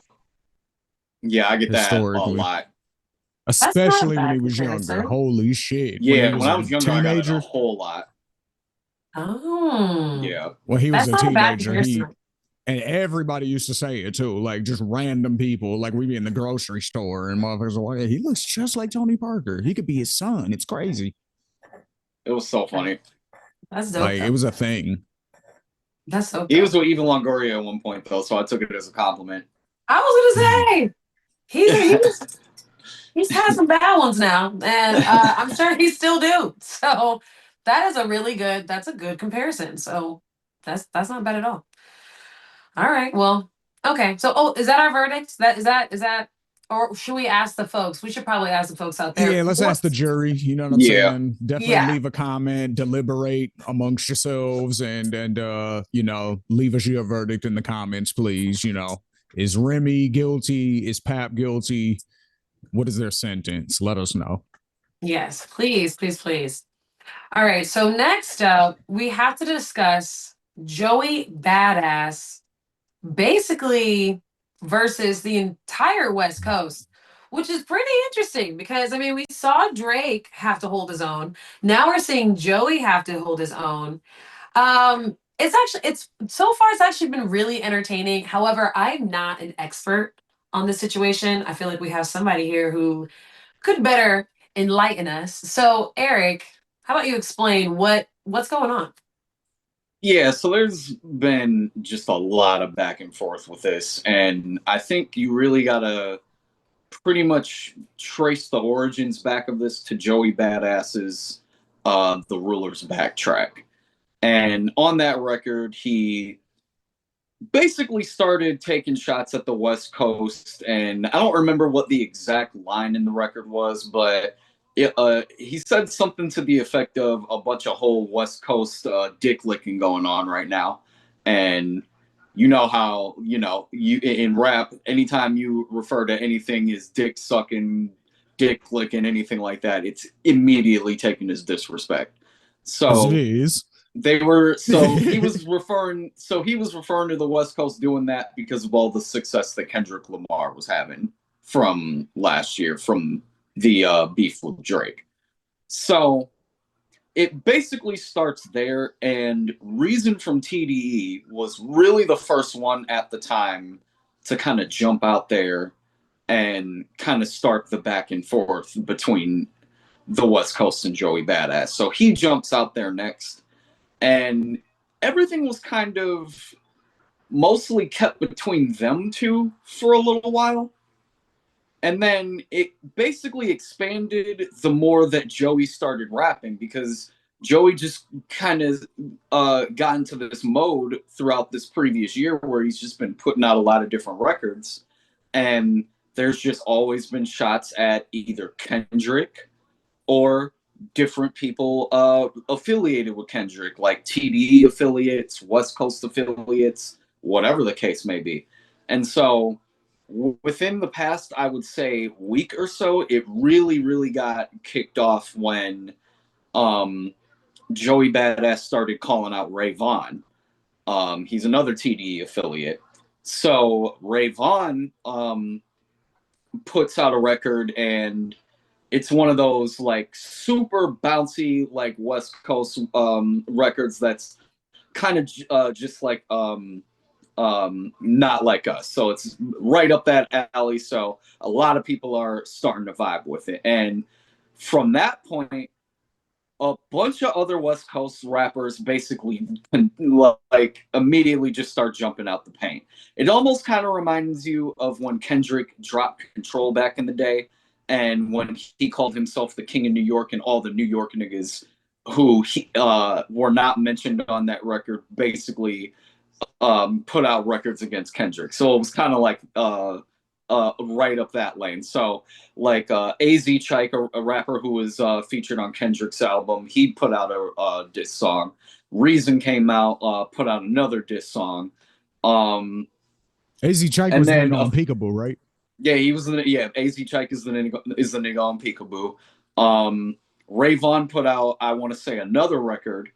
Yeah, I get that a Historically. lot. That's not a Especially when he bad was younger. comparison. Holy shit. When he Yeah, was when a I was younger, I got it a teenager. whole lot. Oh, Yeah. When he was that's a not a bad teenager, he comparison. And everybody used to say it too, like just random people. Like we be in the grocery store and motherfuckers are like, hey, he looks just like Tony Parker. He could be his son. It's crazy. It was so funny. That's dope. Like it was a thing. That's so. He was with Eva Longoria at one point though, so I took it as a compliment. I was gonna say he's had some bad ones now, and I'm sure he still do. So that is a really good. That's a good comparison. So that's not bad at all. All right. Well, okay. So, is that our verdict? Is that, or should we ask the folks? We should probably ask the folks out there. Yeah, let's ask the jury. You know what I'm saying? Definitely leave a comment, deliberate amongst yourselves, and you know, leave us your verdict in the comments, please. You know, is Remy guilty? Is Pap guilty? What is their sentence? Let us know. Yes, please, please, please. All right. So next up, we have to discuss Joey Badass, basically versus the entire West Coast, which is pretty interesting because I mean we saw Drake have to hold his own. Now we're seeing Joey have to hold his own. It's so far it's actually been really entertaining. However, I'm not an expert on this situation. I feel like we have somebody here who could better enlighten us. So Eric, how about you explain what's going on? Yeah, so there's been just a lot of back and forth with this, and I think you really gotta pretty much trace the origins back of this to Joey Badass's The Ruler's Backtrack. And on that record, he basically started taking shots at the West Coast, and I don't remember what the exact line in the record was, but he said something to the effect of a bunch of whole West Coast dick licking going on right now. And you know how, you in rap, anytime you refer to anything as dick sucking, dick licking, anything like that, it's immediately taken as disrespect. So it is. He was referring to the West Coast doing that because of all the success that Kendrick Lamar was having from last year from the beef with Drake. So it basically starts there, and Reason from TDE was really the first one at the time to kind of jump out there and kind of start the back and forth between the West Coast and Joey Badass. So he jumps out there next, and everything was kind of mostly kept between them two for a little while. And then it basically expanded the more that Joey started rapping, because Joey just kind of got into this mode throughout this previous year where he's just been putting out a lot of different records. And there's just always been shots at either Kendrick or different people affiliated with Kendrick, like TDE affiliates, West Coast affiliates, whatever the case may be. And so within the past, I would say, week or so, it really, really got kicked off when Joey Badass started calling out Ray Vaughn. He's another TDE affiliate. So Ray Vaughn puts out a record, and it's one of those like super bouncy, like West Coast records that's kind of just like not like us. So it's right up that alley. So a lot of people are starting to vibe with it. And from that point, a bunch of other West Coast rappers basically like immediately just start jumping out the paint. It almost kind of reminds you of when Kendrick dropped Control back in the day, and when he called himself the King of New York, and all the New York niggas who were not mentioned on that record basically put out records against Kendrick. So it was kind of like right up that lane. So like AZ Chike, a rapper who was featured on Kendrick's album, he put out a diss song. Reason came out, put out another diss song. AZ Chike was the nigga on Peekaboo, right? Yeah, he was AZ Chike is the nigga on Peekaboo. Ray Vaughn put out, I want to say, another record.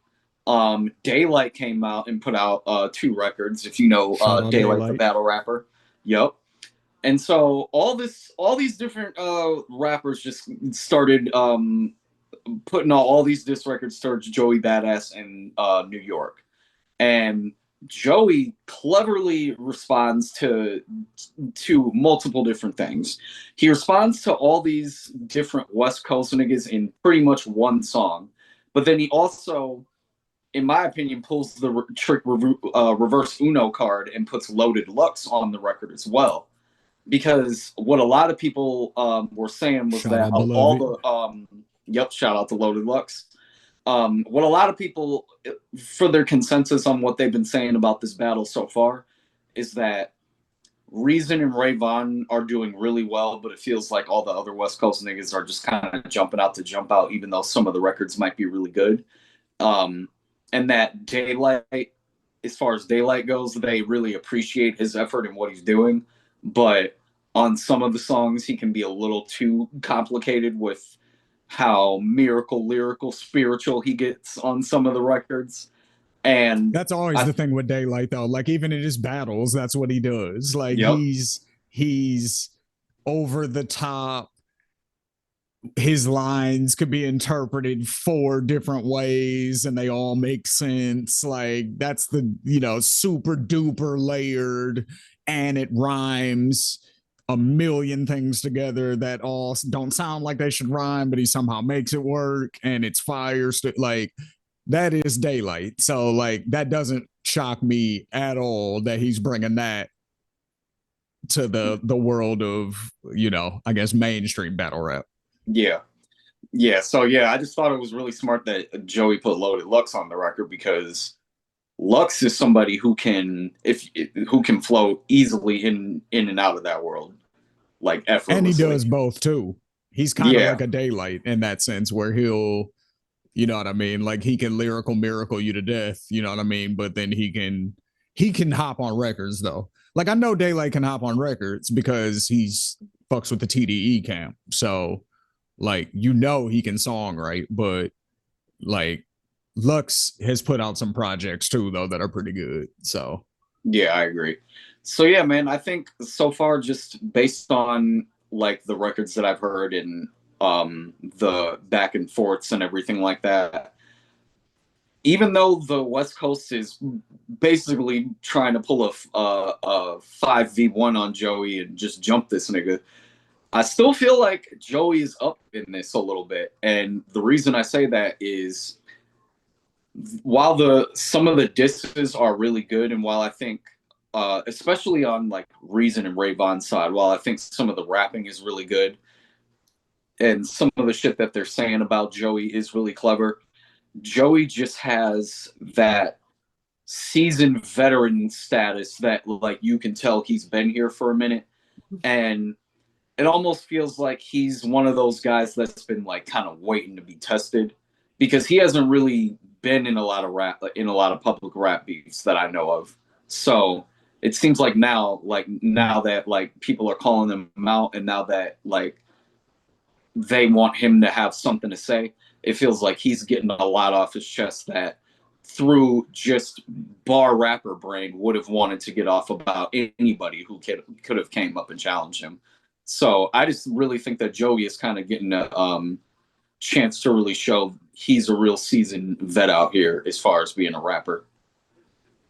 Daylight came out and put out 2 records, if you know Daylight, the battle rapper. Yep. And so all these different rappers just started putting all these diss records towards Joey Badass in New York. And Joey cleverly responds to multiple different things. He responds to all these different West Coast niggas in pretty much one song, but then he also, in my opinion, pulls the reverse Uno card and puts Loaded Lux on the record as well. Because what a lot of people were saying was Shout that out all Beloved. the shout out to Loaded Lux. What a lot of people, for their consensus on what they've been saying about this battle so far, is that Reason and Ray Vaughn are doing really well, but it feels like all the other West Coast niggas are just kind of jumping out to jump out, even though some of the records might be really good. And that Daylight, as far as Daylight goes, they really appreciate his effort and what he's doing. But on some of the songs, he can be a little too complicated with how miracle, lyrical, spiritual he gets on some of the records. And That's always the thing with Daylight, though. Like even in his battles, that's what he does. Like yep, he's over the top. His lines could be interpreted 4 different ways and they all make sense. Like that's the, super duper layered, and it rhymes a million things together that all don't sound like they should rhyme, but he somehow makes it work and it's fire. Like that is Daylight. So like that doesn't shock me at all that he's bringing that to the world of, I guess mainstream battle rap. yeah. Yeah, so yeah, I just thought it was really smart that Joey put Loaded Lux on the record, because Lux is somebody who can flow easily in and out of that world, like And he effortlessly. does both too. He's kind of Yeah, like a Daylight in that sense, where he'll, you know what I mean, like he can lyrical miracle you to death, you know what I mean, but then he can hop on records though. Like I know Daylight can hop on records because he's fucks with the TDE camp. So like he can song, right? But like Lux has put out some projects too though that are pretty good. So yeah, I agree. So yeah, man, I think so far, just based on like the records that I've heard and the back and forths and everything like that, even though the West Coast is basically trying to pull a 5v1 on Joey and just jump this nigga, I still feel like Joey is up in this a little bit. And the reason I say that is, while some of the disses are really good, and while I think, especially on like Reason and Ray Vaughn's side, while I think some of the rapping is really good, and some of the shit that they're saying about Joey is really clever, Joey just has that seasoned veteran status that like you can tell he's been here for a minute. And it almost feels like he's one of those guys that's been like kind of waiting to be tested, because he hasn't really been in a lot of public rap beefs that I know of. So it seems like now that like people are calling him out, and now that like they want him to have something to say, it feels like he's getting a lot off his chest that through just bar rapper brain would have wanted to get off about anybody who could have came up and challenged him. So I just really think that Joey is kind of getting a chance to really show he's a real seasoned vet out here as far as being a rapper.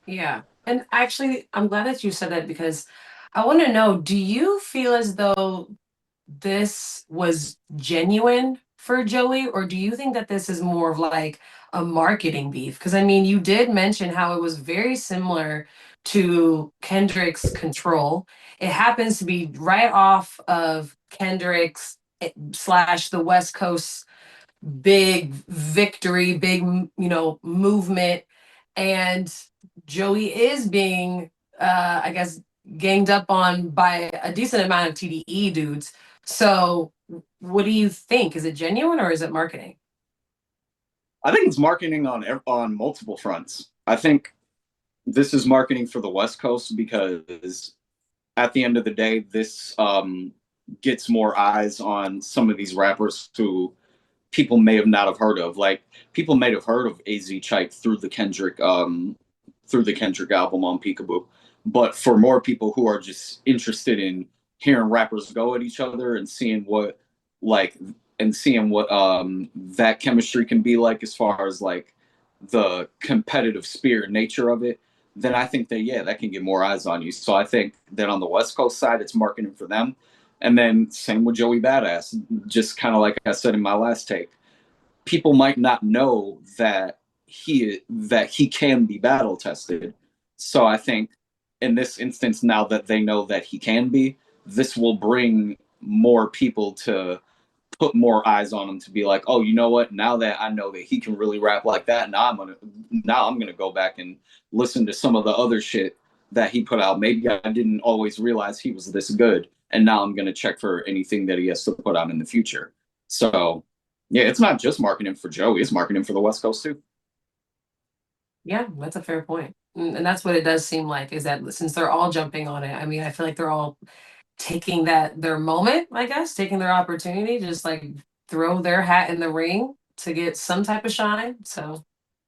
Yeah. And actually, I'm glad that you said that, because I want to know, do you feel as though this was genuine for Joey, or do you think that this is more of like a marketing beef? Because I mean, you did mention how it was very similar to Kendrick's Control. It happens to be right off of Kendrick's slash the West Coast big victory, big, movement. And Joey is being, I guess, ganged up on by a decent amount of TDE dudes. So what do you think? Is it genuine or is it marketing? I think it's marketing on multiple fronts. I think this is marketing for the West Coast, because at the end of the day, this gets more eyes on some of these rappers who people may have not have heard of. Like people may have heard of AZ Chike through the Kendrick album on Peekaboo, but for more people who are just interested in hearing rappers go at each other and seeing what that chemistry can be like, as far as like the competitive spirit nature of it, then I think that, yeah, that can get more eyes on you. So I think that on the West Coast side, it's marketing for them. And then same with Joey Badass, just kind of like I said in my last take, people might not know that he can be battle tested. So I think in this instance, now that they know that he can be, this will bring more people to put more eyes on him to be like, oh, you know what? Now that I know that he can really rap like that, now I'm gonna go back and listen to some of the other shit that he put out. Maybe I didn't always realize he was this good, and now I'm gonna check for anything that he has to put out in the future. So yeah, it's not just marketing for Joey; it's marketing for the West Coast too. Yeah, that's a fair point. And that's what it does seem like, is that since they're all jumping on it, I mean, I feel like they're all taking their moment, I guess, taking their opportunity, just like throw their hat in the ring to get some type of shine. So,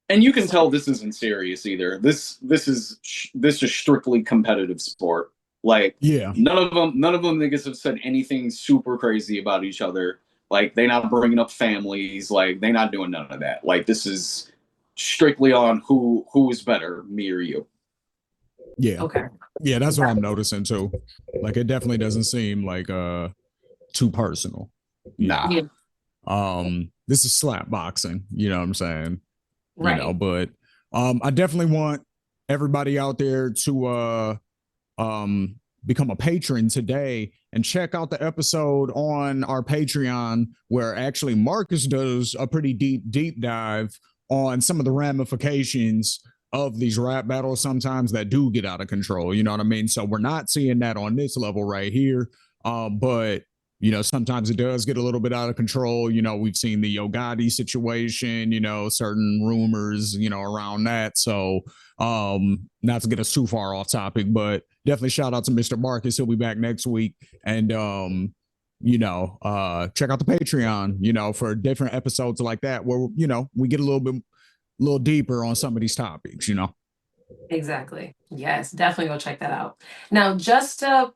and you can tell this isn't serious either. This is strictly competitive sport. Like, Yeah. none of them niggas have said anything super crazy about each other. Like, they not bringing up families. Like, they not doing none of that. Like, this is strictly on who is better, me or you. Yeah. okay. Yeah, that's what I'm noticing too. Like it definitely doesn't seem like too personal. Nah. Yeah. This is slap boxing, you know what I'm saying? Right. You know, but I definitely want everybody out there to become a patron today and check out the episode on our Patreon where actually Marcus does a pretty deep dive on some of the ramifications of these rap battles sometimes that do get out of control. You know what I mean? So we're not seeing that on this level right here. But you know, sometimes it does get a little bit out of control. You know, we've seen the Yo Gotti situation, you know, certain rumors, you know, around that. So not to get us too far off topic, but definitely shout out to Mr. Marcus. He'll be back next week. And you know, check out the Patreon, you know, for different episodes like that where, you know, we get a little deeper on some of these topics, you know. Exactly. Yes, definitely go check that out. Now, just to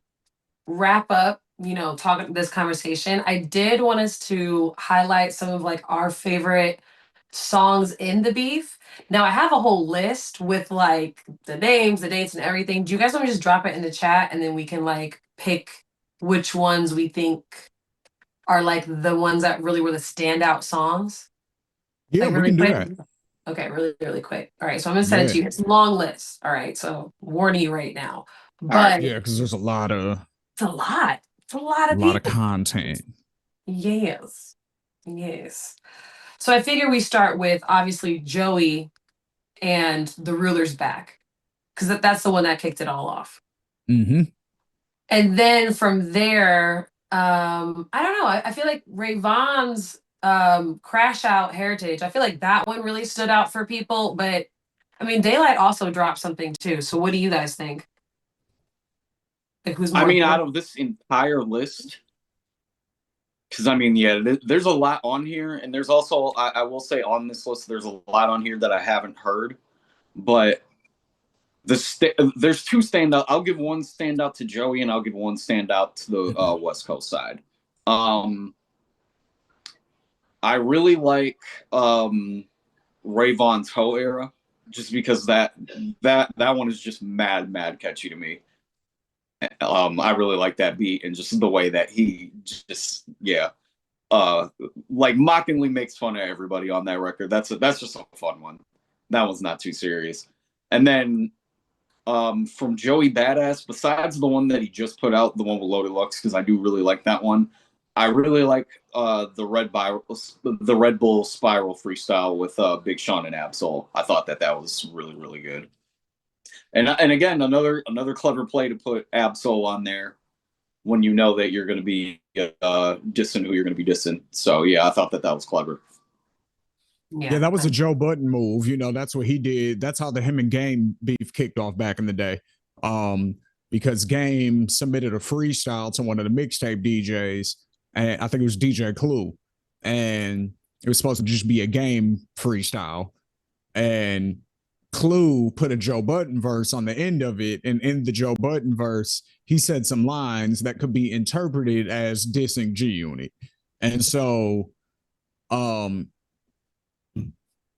wrap up, you know, talking this conversation, I did want us to highlight some of like our favorite songs in the beef. Now, I have a whole list with like the names, the dates, and everything. Do you guys want to just drop it in the chat and then we can like pick which ones we think are like the ones that really were the standout songs? Yeah, Like we really can do quick. that. Okay, really quick. All right, so I'm gonna send it Yeah. to you. It's a long list. All right, so warning you right now. right. But Yeah, because there's a lot of it's a lot. It's a lot of people. content. Yes. Yes. So I figure we start with obviously Joey and the ruler's back. Because that's the one that kicked it all off. Mm-hmm. And then from there, I don't know. I feel like Ray Vaughn's Crash Out Heritage. I feel like that one really stood out for people, but I mean, Daylight also dropped something too. So what do you guys think? Like who's more I mean, out important? of this entire list, because I mean, yeah, there's a lot on here, and there's also, I will say, on this list, there's a lot on here that I haven't heard, but there's two standout. I'll give one standout to Joey, and I'll give one standout to the West Coast side. I really like Ray Vaughn's Ho era, just because that one is just mad catchy to me. I really like that beat and just the way that he just like mockingly makes fun of everybody on that record. That's just a fun one. That one's not too serious. And then from Joey Badass, besides the one that he just put out, the one with Loaded Lux, because I do really like that one. I really like the Red Bull Spiral freestyle with Big Sean and Absol. I thought that was really good. And again, another clever play to put Absol on there when you know that you're going to be dissing who you're going to be dissing. So yeah, I thought that was clever. Yeah, that was a Joe Budden move. You know, that's what he did. That's how the him and Game beef kicked off back in the day. Because Game submitted a freestyle to one of the mixtape DJs, and I think it was DJ Clue, and it was supposed to just be a Game freestyle, and Clue put a Joe Budden verse on the end of it, and in the Joe Budden verse, he said some lines that could be interpreted as dissing G Unit, and so,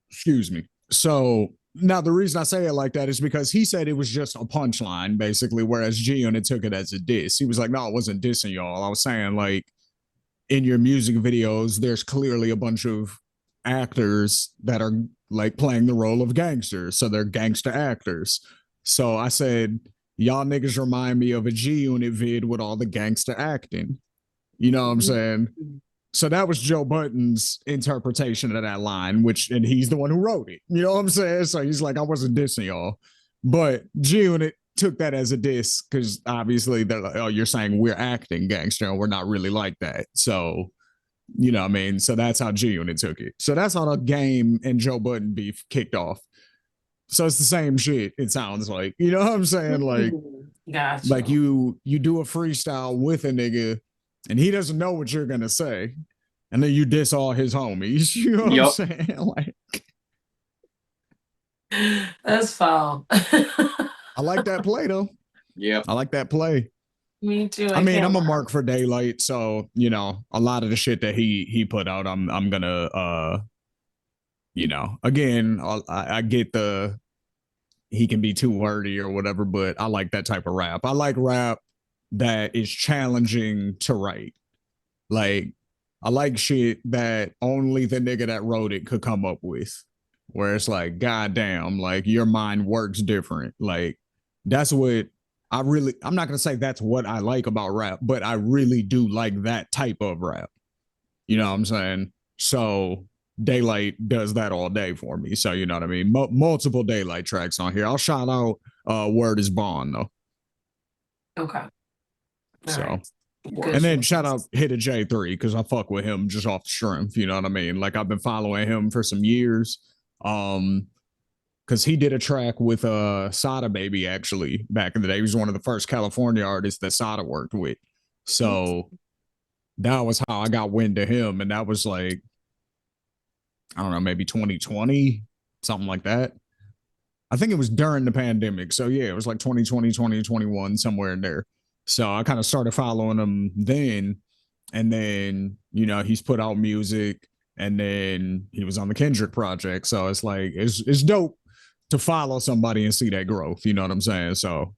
excuse me. So now the reason I say it like that is because he said it was just a punchline, basically, whereas G Unit took it as a diss. He was like, no, it wasn't dissing y'all. I was saying, like, in your music videos, there's clearly a bunch of actors that are like playing the role of gangsters. So they're gangster actors. So I said, y'all niggas remind me of a G Unit vid with all the gangster acting. You know what I'm saying? So that was Joe Budden's interpretation of that line, and he's the one who wrote it. You know what I'm saying? So he's like, I wasn't dissing y'all. But G Unit took that as a diss because obviously they're like, oh, you're saying we're acting gangster and we're not really like that. So, you know what I mean? So that's how G Unit took it. So that's how the Game and Joe Budden beef kicked off. So it's the same shit, it sounds like. You know what I'm saying? Like, gotcha. like you do a freestyle with a nigga and he doesn't know what you're gonna say. And then you diss all his homies. You know what I'm saying? Like, that's foul. I like that play though. Yeah. I like that play. Me too. I mean, I'm a mark for Daylight, so you know, a lot of the shit that he put out, I'm gonna you know, again, I get he can be too wordy or whatever, but I like that type of rap. I like rap that is challenging to write. Like, I like shit that only the nigga that wrote it could come up with. Where it's like, goddamn, like your mind works different. Like, that's what I'm not gonna say that's what I like about rap, but I really do like that type of rap. You know what I'm saying? So Daylight does that all day for me. So you know what I mean? Multiple Daylight tracks on here. I'll shout out Word is Bond though. Okay. So right. And then shout out Hit a J3 because I fuck with him just off the strength. You know what I mean? Like I've been following him for some years. Because he did a track with Sada Baby actually back in the day. He was one of the first California artists that Sada worked with. So that was how I got wind of him. And that was like, I don't know, maybe 2020, something like that. I think it was during the pandemic. So yeah, it was like 2020, 2021, somewhere in there. So I kind of started following him then. And then, you know, he's put out music and then he was on the Kendrick project. So it's like, it's dope to follow somebody and see that growth. You know what I'm saying? So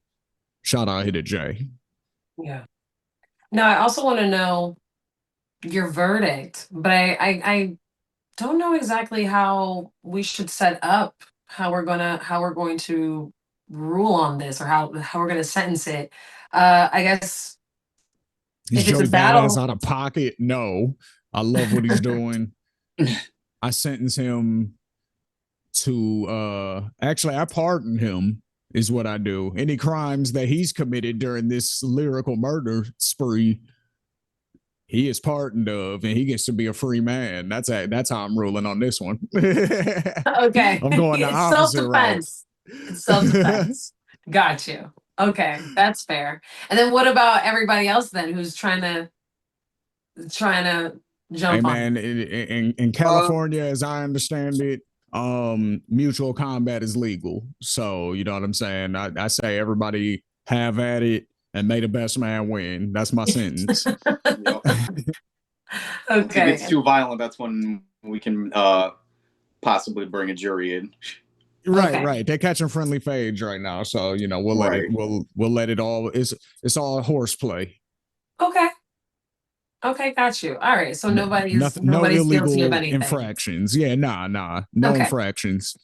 shout out Hit It J. Yeah. Now I also want to know your verdict, but I don't know exactly how we should set up how we're going to rule on this or how we're gonna sentence it. I guess Is if it's Joey a battle Badass out of pocket? No. I love what he's doing. I sentence him to actually I pardon him is what I do. Any crimes that he's committed during this lyrical murder spree, he is pardoned of and he gets to be a free man. That's how I'm ruling on this one. okay. I'm going the It's opposite route. self-defense. It's self-defense. Got you. Okay, that's fair. And then what about everybody else then who's trying to jump Hey on? man, in California, as I understand it, mutual combat is legal. So you know what I'm saying? I say everybody have at it and may the best man win. That's my sentence. Okay. If it's too violent, that's when we can possibly bring a jury in. Right, Okay. right. They're catching friendly fades right now, so you know we'll let Right. it. We'll let it all. It's all horseplay. Okay. Okay, got you. All right. So nobody's No guilty of illegal anything. infractions. Yeah, nah. No Okay. infractions.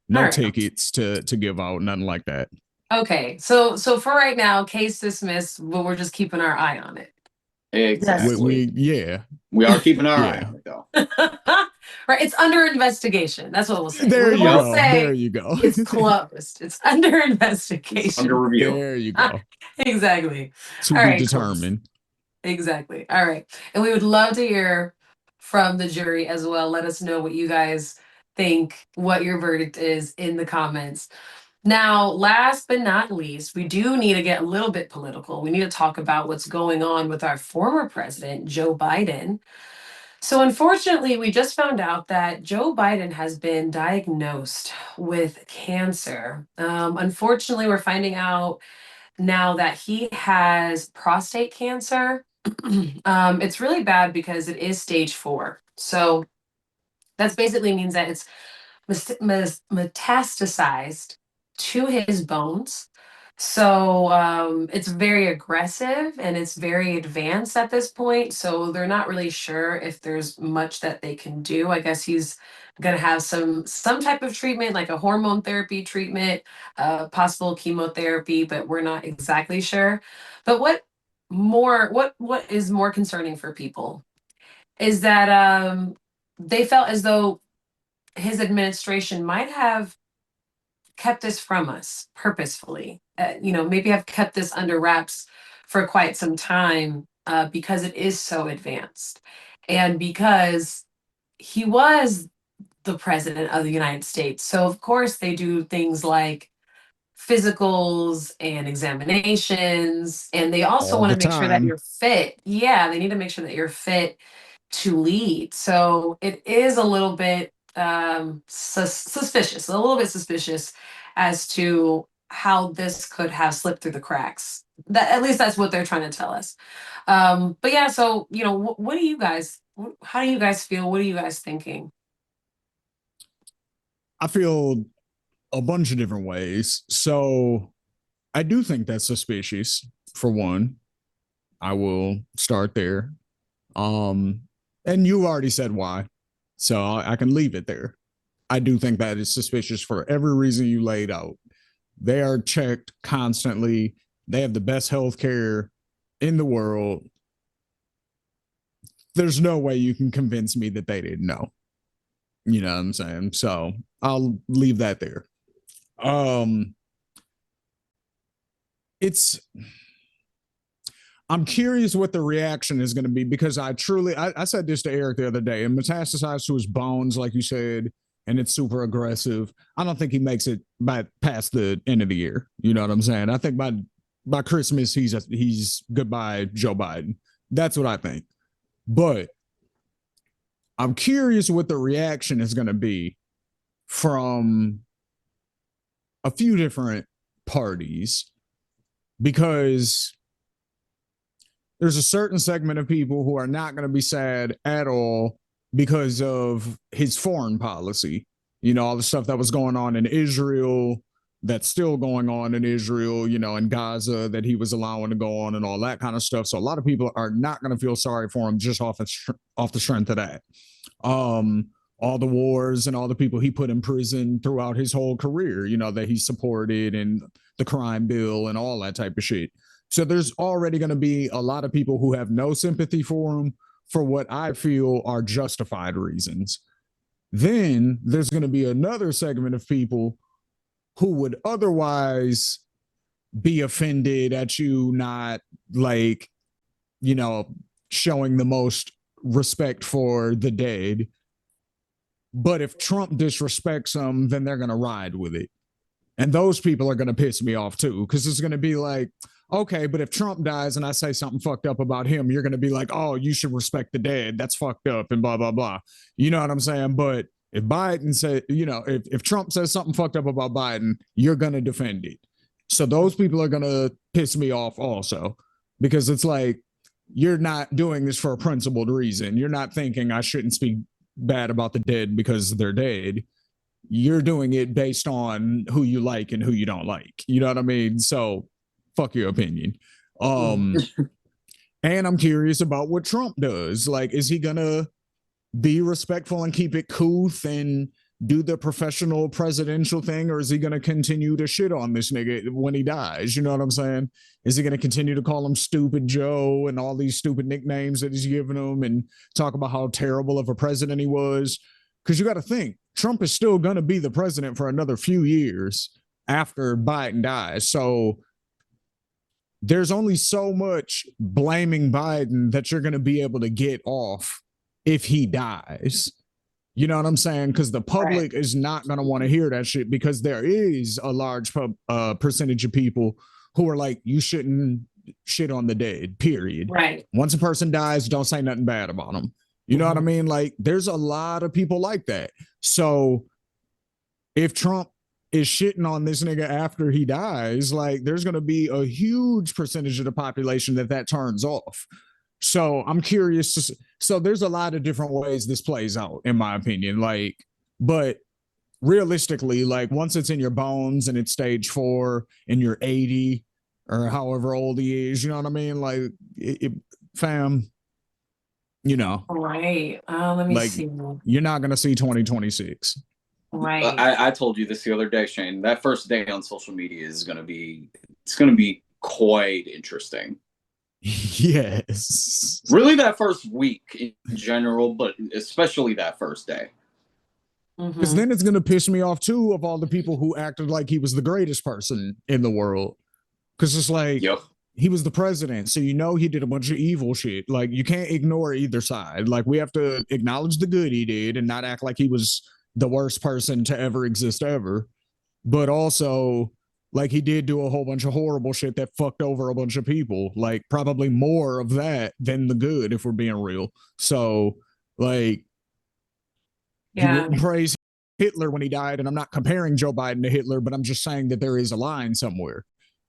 No right. tickets to give out. Nothing like that. Okay. So for right now, case dismissed, but we're just keeping our eye on it. Exactly. Yeah. We are keeping our eye Yeah. on it though. Right. It's under investigation. That's what we'll say. There We you won't go. say There you go. it's closed. It's under investigation. It's under review. There you go. Exactly. To All be right, determined. Cool. Exactly. All right. And we would love to hear from the jury as well. Let us know what you guys think, what your verdict is in the comments. Now, last but not least, we do need to get a little bit political. We need to talk about what's going on with our former president, Joe Biden. So, unfortunately, we just found out that Joe Biden has been diagnosed with cancer. Unfortunately, we're finding out now that he has prostate cancer. It's really bad because it is stage 4. So, that basically means that it's metastasized to his bones. So it's very aggressive and it's very advanced at this point. So they're not really sure if there's much that they can do. I guess he's gonna have some type of treatment, like a hormone therapy treatment, possible chemotherapy, but we're not exactly sure. But what is more concerning for people is that they felt as though his administration might have kept this from us purposefully. Maybe have kept this under wraps for quite some time because it is so advanced, and because he was the president of the United States. So of course they do things like physicals and examinations, and they also All want the to make sure that time. you're fit. Yeah, they need to make sure that you're fit to lead. So it is a little bit suspicious, a little bit suspicious as to how this could have slipped through the cracks. That at least that's what they're trying to tell us. But yeah, so what do you guys? How do you guys feel? What are you guys thinking? I feel a bunch of different ways. So I do think that's suspicious, for one. I will start there. Um, and you already said why. So I can leave it there. I do think that is suspicious for every reason you laid out. They are checked constantly. They have the best health care in the world. There's no way you can convince me that they didn't know. You know what I'm saying? So I'll leave that there. It's I'm curious what the reaction is going to be because I said this to Eric the other day, and metastasized to his bones, like you said, and it's super aggressive. I don't think he makes it past the end of the year. You know what I'm saying? I think by Christmas he's goodbye Joe Biden. That's what I think. But I'm curious what the reaction is going to be from a few different parties because there's a certain segment of people who are not going to be sad at all because of his foreign policy. All the stuff that was going on in Israel, that's still going on in Israel, in Gaza that he was allowing to go on and all that kind of stuff. So a lot of people are not going to feel sorry for him just off the strength of that. All the wars and all the people he put in prison throughout his whole career, that he supported and the crime bill and all that type of shit. So there's already going to be a lot of people who have no sympathy for him for what I feel are justified reasons. Then there's going to be another segment of people who would otherwise be offended at you not showing the most respect for the dead. But if Trump disrespects them, then they're going to ride with it. And those people are going to piss me off too, because it's going to be like, okay, but if Trump dies and I say something fucked up about him, you're going to be like, oh, you should respect the dead. That's fucked up and blah, blah, blah. You know what I'm saying? But if Biden said, if Trump says something fucked up about Biden, you're going to defend it. So those people are going to piss me off also, because it's like, you're not doing this for a principled reason. You're not thinking I shouldn't speak bad about the dead because they're dead. You're doing it based on who you like and who you don't like. You know what I mean? So fuck your opinion. And I'm curious about what Trump does. Like, is he gonna be respectful and keep it couth and do the professional presidential thing, or is he gonna continue to shit on this nigga when he dies? You know what I'm saying? Is he gonna continue to call him Stupid Joe and all these stupid nicknames that he's giving him and talk about how terrible of a president he was? Because you got to think, Trump is still gonna be the president for another few years after Biden dies. So there's only so much blaming Biden that you're going to be able to get off if he dies. You know what I'm saying? Because the public is not going to want to hear that shit, because there is a large percentage of people who are like, you shouldn't shit on the dead, period. Right. Once a person dies, don't say nothing bad about them. You know what I mean? Like, there's a lot of people like that. So if Trump is shitting on this nigga after he dies, like, there's going to be a huge percentage of the population that turns off. So I'm curious so there's a lot of different ways this plays out, in my opinion. Like, but realistically, like once it's in your bones and it's stage 4 and you're 80 or however old he is, you know what I mean? Like, fam, you know, Right. Let me like see. you're not gonna see 2026. Right. I told you this the other day, Shane. That first day on social media is going to be, it's going to be quite interesting. Yes. Really, that first week in general, but especially that first day. Because then it's gonna piss me off too of all the people who acted like he was the greatest person in the world. Because it's like, Yep. he was the president, so you know he did a bunch of evil shit. Like, you can't ignore either side. Like, we have to acknowledge the good he did and not act like he was the worst person to ever exist ever. But also, like, he did do a whole bunch of horrible shit that fucked over a bunch of people. Like, probably more of that than the good, if we're being real. So, like, you Yeah. wouldn't praise Hitler when he died, and I'm not comparing Joe Biden to Hitler, but I'm just saying that there is a line somewhere.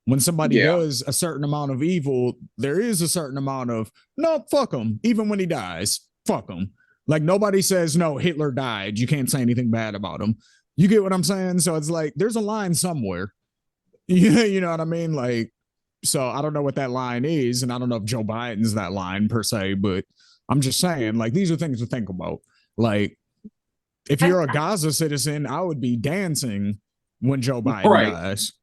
When somebody does a certain amount of evil, there is a certain amount of, no, fuck him. Even when he dies, fuck him. Like, nobody says, no, Hitler died. You can't say anything bad about him. You get what I'm saying? So it's like, there's a line somewhere. You know what I mean? Like, so I don't know what that line is. And I don't know if Joe Biden's that line per se, but I'm just saying, like, these are things to think about. Like, if you're a Gaza citizen, I would be dancing when Joe Biden dies.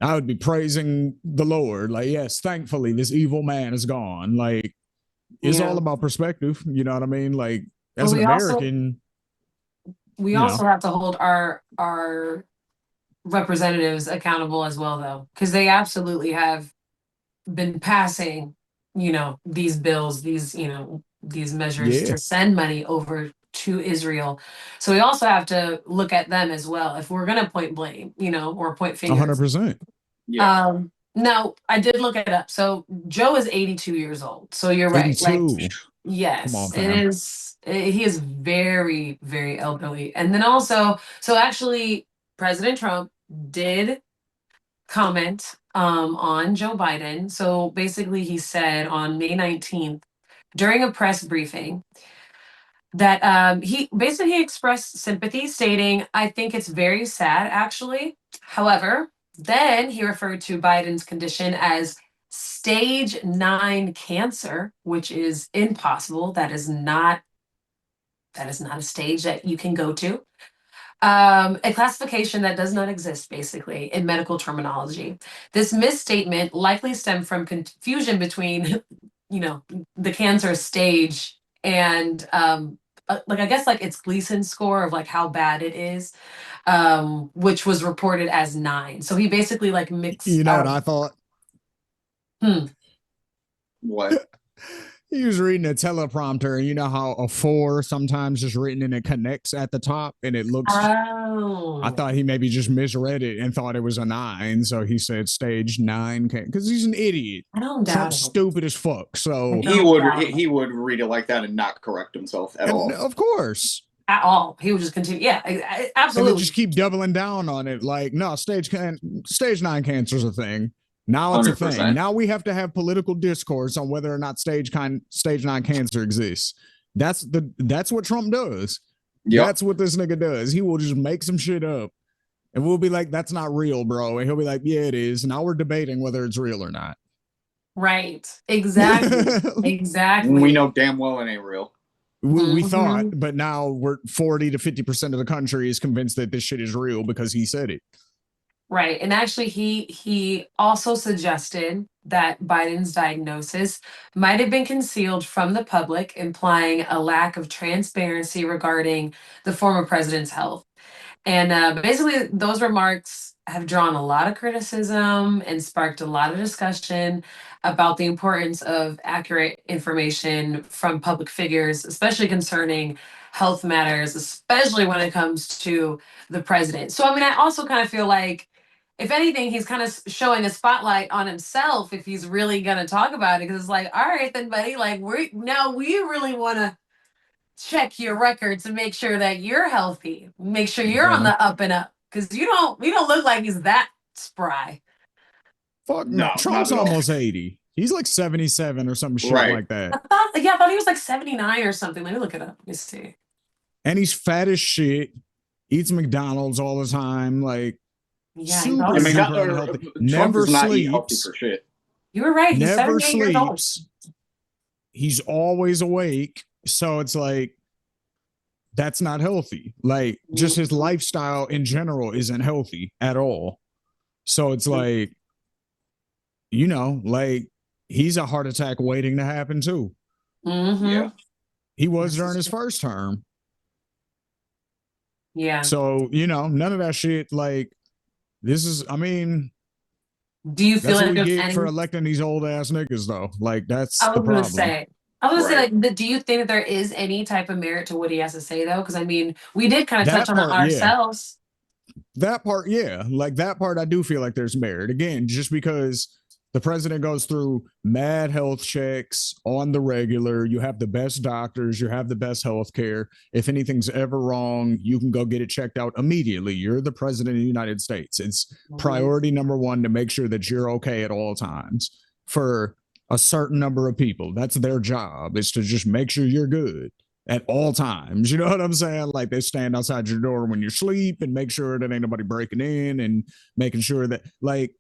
I would be praising the Lord. Like, yes, thankfully, this evil man is gone. Like, it's all about perspective. You know what I mean? Like, as an American, we also have to hold our representatives accountable as well, though, because they absolutely have been passing, these bills, these measures to send money over to Israel. So we also have to look at them as well if we're going to point blame, or point fingers. 100%. Yeah. Now I did look it up. So Joe is 82 years old. So you're right. 82. Like, yes, Come on, it is. He is very, very elderly. And then also, so actually, President Trump did comment on Joe Biden. So basically, he said on May 19th during a press briefing that he basically expressed sympathy, stating, "I think it's very sad, actually. However, then he referred to Biden's condition as stage 9 cancer, which is impossible. That is not a stage that you can go to. A classification that does not exist, basically, in medical terminology. This misstatement likely stemmed from confusion between, the cancer stage and, I guess, like its Gleason score of like how bad it is, which was reported as 9. So he basically like mixed. You know what I thought? What? He was reading a teleprompter, and you know how a 4 sometimes is written and it connects at the top and it looks. I thought he maybe just misread it and thought it was a 9, so he said stage 9 because he's an idiot. I don't doubt Trump's stupid as fuck. So he would read it like that and not correct himself at all. Of course. At all. He would just continue. Yeah, absolutely. And they just keep doubling down on it. Like, no, stage 9 cancer is a thing. Now it's 100%. A thing. Now we have to have political discourse on whether or not stage 9 cancer exists. That's what Trump does. Yep. That's what this nigga does. He will just make some shit up, and we'll be like, "That's not real, bro." And he'll be like, "Yeah, it is." Now we're debating whether it's real or not. Right. Exactly. Exactly. We know damn well it ain't real. We thought, but now we're 40 to 50% of the country is convinced that this shit is real because he said it. Right. And actually, he also suggested that Biden's diagnosis might have been concealed from the public, implying a lack of transparency regarding the former president's health. And basically, those remarks have drawn a lot of criticism and sparked a lot of discussion about the importance of accurate information from public figures, especially concerning health matters, especially when it comes to the president. So, I mean, I also kind of feel like, if anything, he's kind of showing a spotlight on himself if he's really going to talk about it. Because it's like, all right, then, buddy, like, we really want to check your records and make sure that you're healthy. Make sure you're on the up and up. Because we don't look like he's that spry. Fuck no. Trump's almost 80. He's like 77 or some shit like that. I thought he was like 79 or something. Let me look it up. Let me see. And he's fat as shit. eats McDonald's all the time, like Yeah, he's super I always mean, duper unhealthy. Trump Never does not eat healthy sleeps. for shit. You were right. He's Never 78 years old. sleeps. He's always awake. So it's like that's not healthy. Like just his lifestyle in general isn't healthy at all. So it's like, you know, like he's a heart attack waiting to happen too. Mm-hmm. Yeah. He was during his first term. Yeah. So, you know, none of that shit, like this is, I mean, do you feel that's what like we there's get any? for electing these old ass niggas though. Like that's I the was gonna problem. say. I was gonna Right. say, like, do you think that there is any type of merit to what he has to say, though? Because I mean, we did kind of touch That on it part, yeah. ourselves. That part, yeah. Like that part, I do feel like there's merit. Again, just because the president goes through mad health checks on the regular, you have the best doctors, you have the best health care. If anything's ever wrong, you can go get it checked out immediately. You're the president of the United States. It's priority number one to make sure that you're okay at all times for a certain number of people. That's their job, is to just make sure you're good at all times. You know what I'm saying? Like they stand outside your door when you sleep and make sure that ain't nobody breaking in and making sure that, like,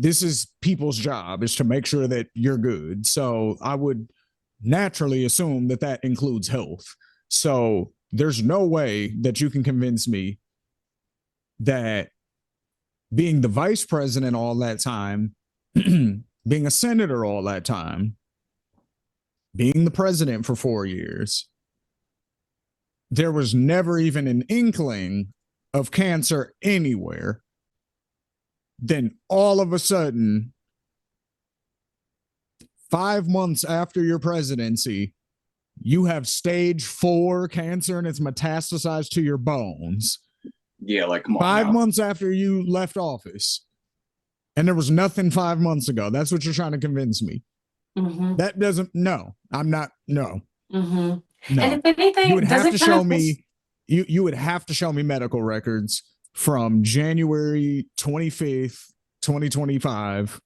this is people's job, is to make sure that you're good. So I would naturally assume that that includes health. So there's no way that you can convince me that being the vice president all that time, being a senator all that time, being the president for 4 years, there was never even an inkling of cancer anywhere. Then all of a sudden, 5 months after your presidency, you have stage 4 cancer and it's metastasized to your bones. Yeah, like come on. 5 now. months after you left office. And there was nothing 5 months ago. That's what you're trying to convince me. Mm-hmm. That doesn't, no, I'm not, no. Mm-hmm. No. And if anything, You would does have it to kind show of me, you would have to show me medical records from January 25th, 2025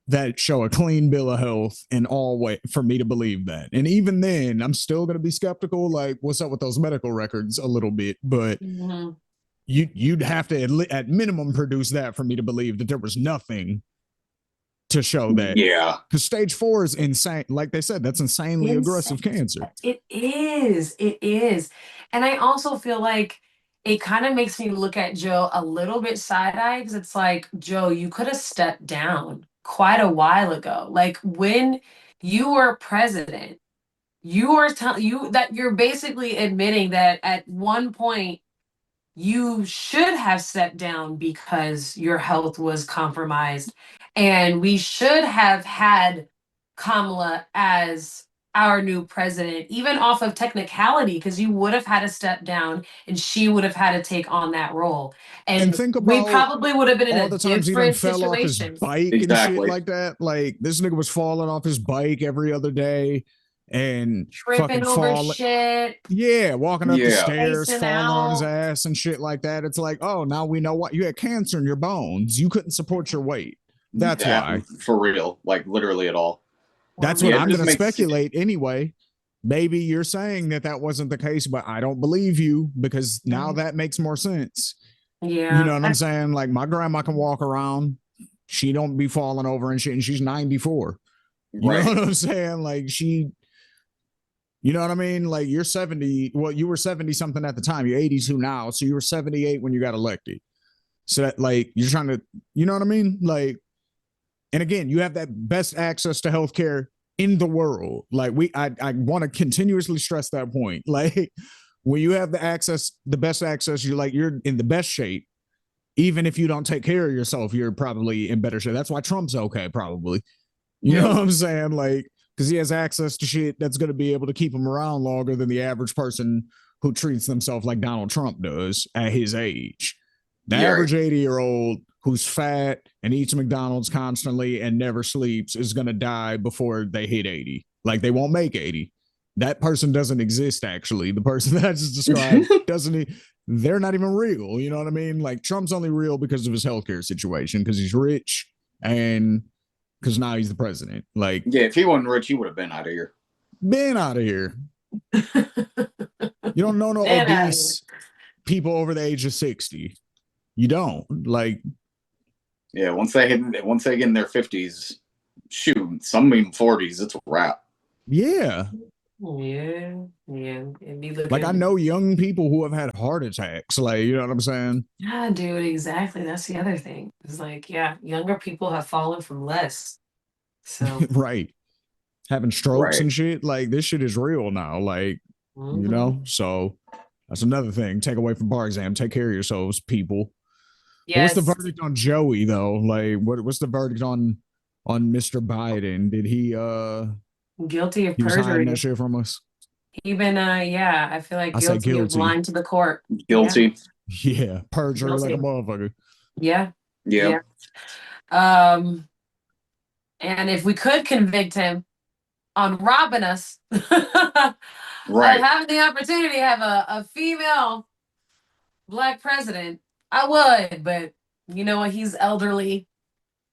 that show a clean bill of health in all way for me to believe that. And even then, I'm still going to be skeptical, like what's up with those medical records a little bit, but Mm-hmm. you'd have to at minimum produce that for me to believe that there was nothing to show that. Yeah. Because stage 4 is insane. Like they said, that's insanely aggressive cancer. It is. It is. And I also feel like it kind of makes me look at Joe a little bit side-eye because it's like, Joe, you could have stepped down quite a while ago. Like when you were president, you are telling you that you're basically admitting that at one point you should have stepped down because your health was compromised. And we should have had Kamala as our new president, even off of technicality, because you would have had to step down and she would have had to take on that role. And think we about probably would have been in all a the times he done different fell off his situation. bike and shit like that. Like this nigga was falling off his bike every other day and Tripping fucking over falling. shit. Yeah, walking up the Yeah. stairs, Spacing falling on his out. ass and shit like that. It's like, oh, now we know what you had cancer in your bones. You couldn't support your weight. That's why. For real, like literally at all. That's what Yeah, it I'm just going to makes- speculate anyway. Maybe you're saying that that wasn't the case, but I don't believe you because now that makes more sense. Yeah. You know what I'm saying? Like my grandma can walk around. She don't be falling over and shit, and she's 94. You Right. know what I'm saying? Like she, you know what I mean? Like you're 70. Well, you were 70 something at the time. You're 82 now. So you were 78 when you got elected. So that like you're trying to, you know what I mean? Like, and again, you have that best access to healthcare in the world. Like I want to continuously stress that point. Like when you have the access, the best access, you're in the best shape. Even if you don't take care of yourself, you're probably in better shape. That's why Trump's okay, probably. You know what I'm saying? Like, because he has access to shit that's going to be able to keep him around longer than the average person who treats themselves like Donald Trump does at his age. The average 80-year-old who's fat and eats McDonald's constantly and never sleeps is going to die before they hit 80. Like they won't make 80. That person doesn't exist, actually. The person that I just described doesn't, they're not even real. You know what I mean? Like Trump's only real because of his healthcare situation, because he's rich and because now he's the president. Like, yeah, if he wasn't rich, he would have been out of here. Been out of here. You don't know no obese people over the age of 60. You don't like. Yeah, once they get in their 50s, shoot, some even 40s, it's a wrap. Yeah. Yeah. It'd be Like I looking. know young people who have had heart attacks. Like, you know what I'm saying? Yeah, dude, exactly. That's the other thing. It's like, yeah, younger people have fallen from less. So, Right. Having strokes Right. and shit. Like this shit is real now. Like, you mhm. know, so that's another thing. Take away from bar exam. Take care of yourselves, people. But what's the Yes, verdict on Joey though? Like, what's the verdict on Mr. Biden? Did guilty of he was hiding that perjury. shit from us? Even, yeah, I feel like I say guilty of guilty. lying to the court. Yeah, Guilty. Yeah, perjury like a guilty. motherfucker. Yeah, Yeah. yeah. And if we could convict him on robbing us, Right. having the opportunity to have a female black president, I would. But you know what? He's elderly.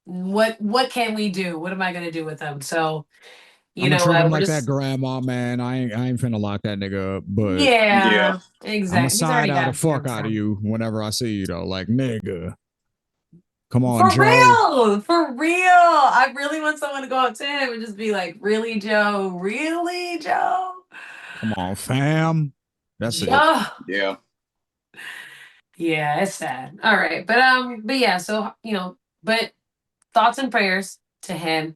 What can we do? What am I gonna do with him? So you I'm gonna know treat him what? We're like that just grandma, man. I ain't finna lock that nigga up, but Yeah. yeah, I'm gonna exactly. He's side already out the got fuck him. out of you whenever I see you though. Like nigga, come on, For Joe. real, for real. I really want someone to go up to him and just be like, "Really, Joe? Really, Joe? Come on, fam. That's it. Joe?" Yeah. Yeah, it's sad. All right, but yeah. So but thoughts and prayers to him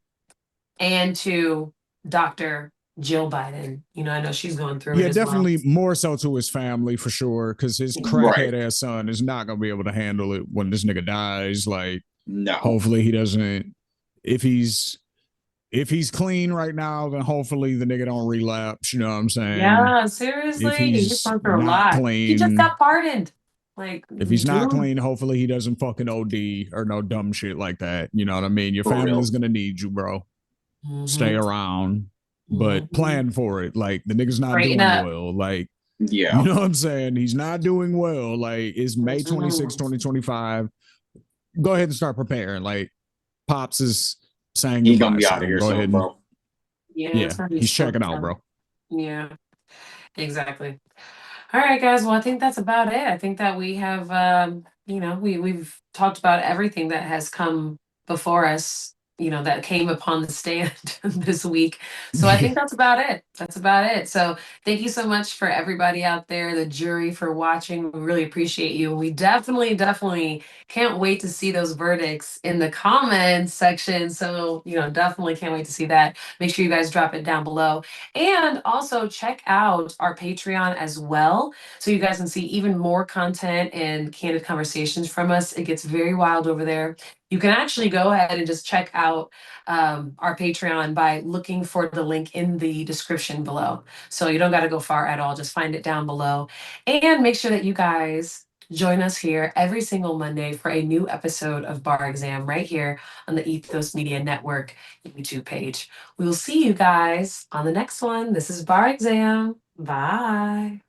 and to Dr. Jill Biden. I know she's going through it Yeah, as well. definitely more so to his family for sure, because his Right. crackhead ass son is not gonna be able to handle it when this nigga dies. Like, No. hopefully he doesn't. If he's clean right now, then hopefully the nigga don't relapse. You know what I'm saying? Yeah, If seriously, he's he's going through a not lot. He just clean, got pardoned. Like, if he's not dude. clean, hopefully he doesn't fucking OD or no dumb shit like that. You know what I mean? Your For real. family's gonna need you, bro. Stay Mhm, around, but mhm. plan for it. Like the nigga's not Straighten doing up. well. Like, you Yeah. know what I'm saying? He's not doing well. Like, it's May 26, Mhm. 2025. Go ahead and start preparing. Like, Pops is saying He gonna goodbye be out of soon. here Go ahead soon, and, bro. Yeah, yeah, it's gonna be he's so checking out, tough. bro. Yeah, exactly. All right, guys. Well, I think that's about it. I think that we have, we've talked about everything that has come before us, that came upon the stand this week. So I Yeah. think that's about it. That's about it. So thank you so much for everybody out there, the jury, for watching. We really appreciate you. We definitely, definitely can't wait to see those verdicts in the comments section. So, definitely can't wait to see that. Make sure you guys drop it down below. And also check out our Patreon as well, so you guys can see even more content and candid conversations from us. It gets very wild over there. You can actually go ahead and just check out our Patreon by looking for the link in the description below. So you don't got to go far at all. Just find it down below. And make sure that you guys join us here every single Monday for a new episode of Bar Exam right here on the Ethos Media Network YouTube page. We will see you guys on the next one. This is Bar Exam. Bye.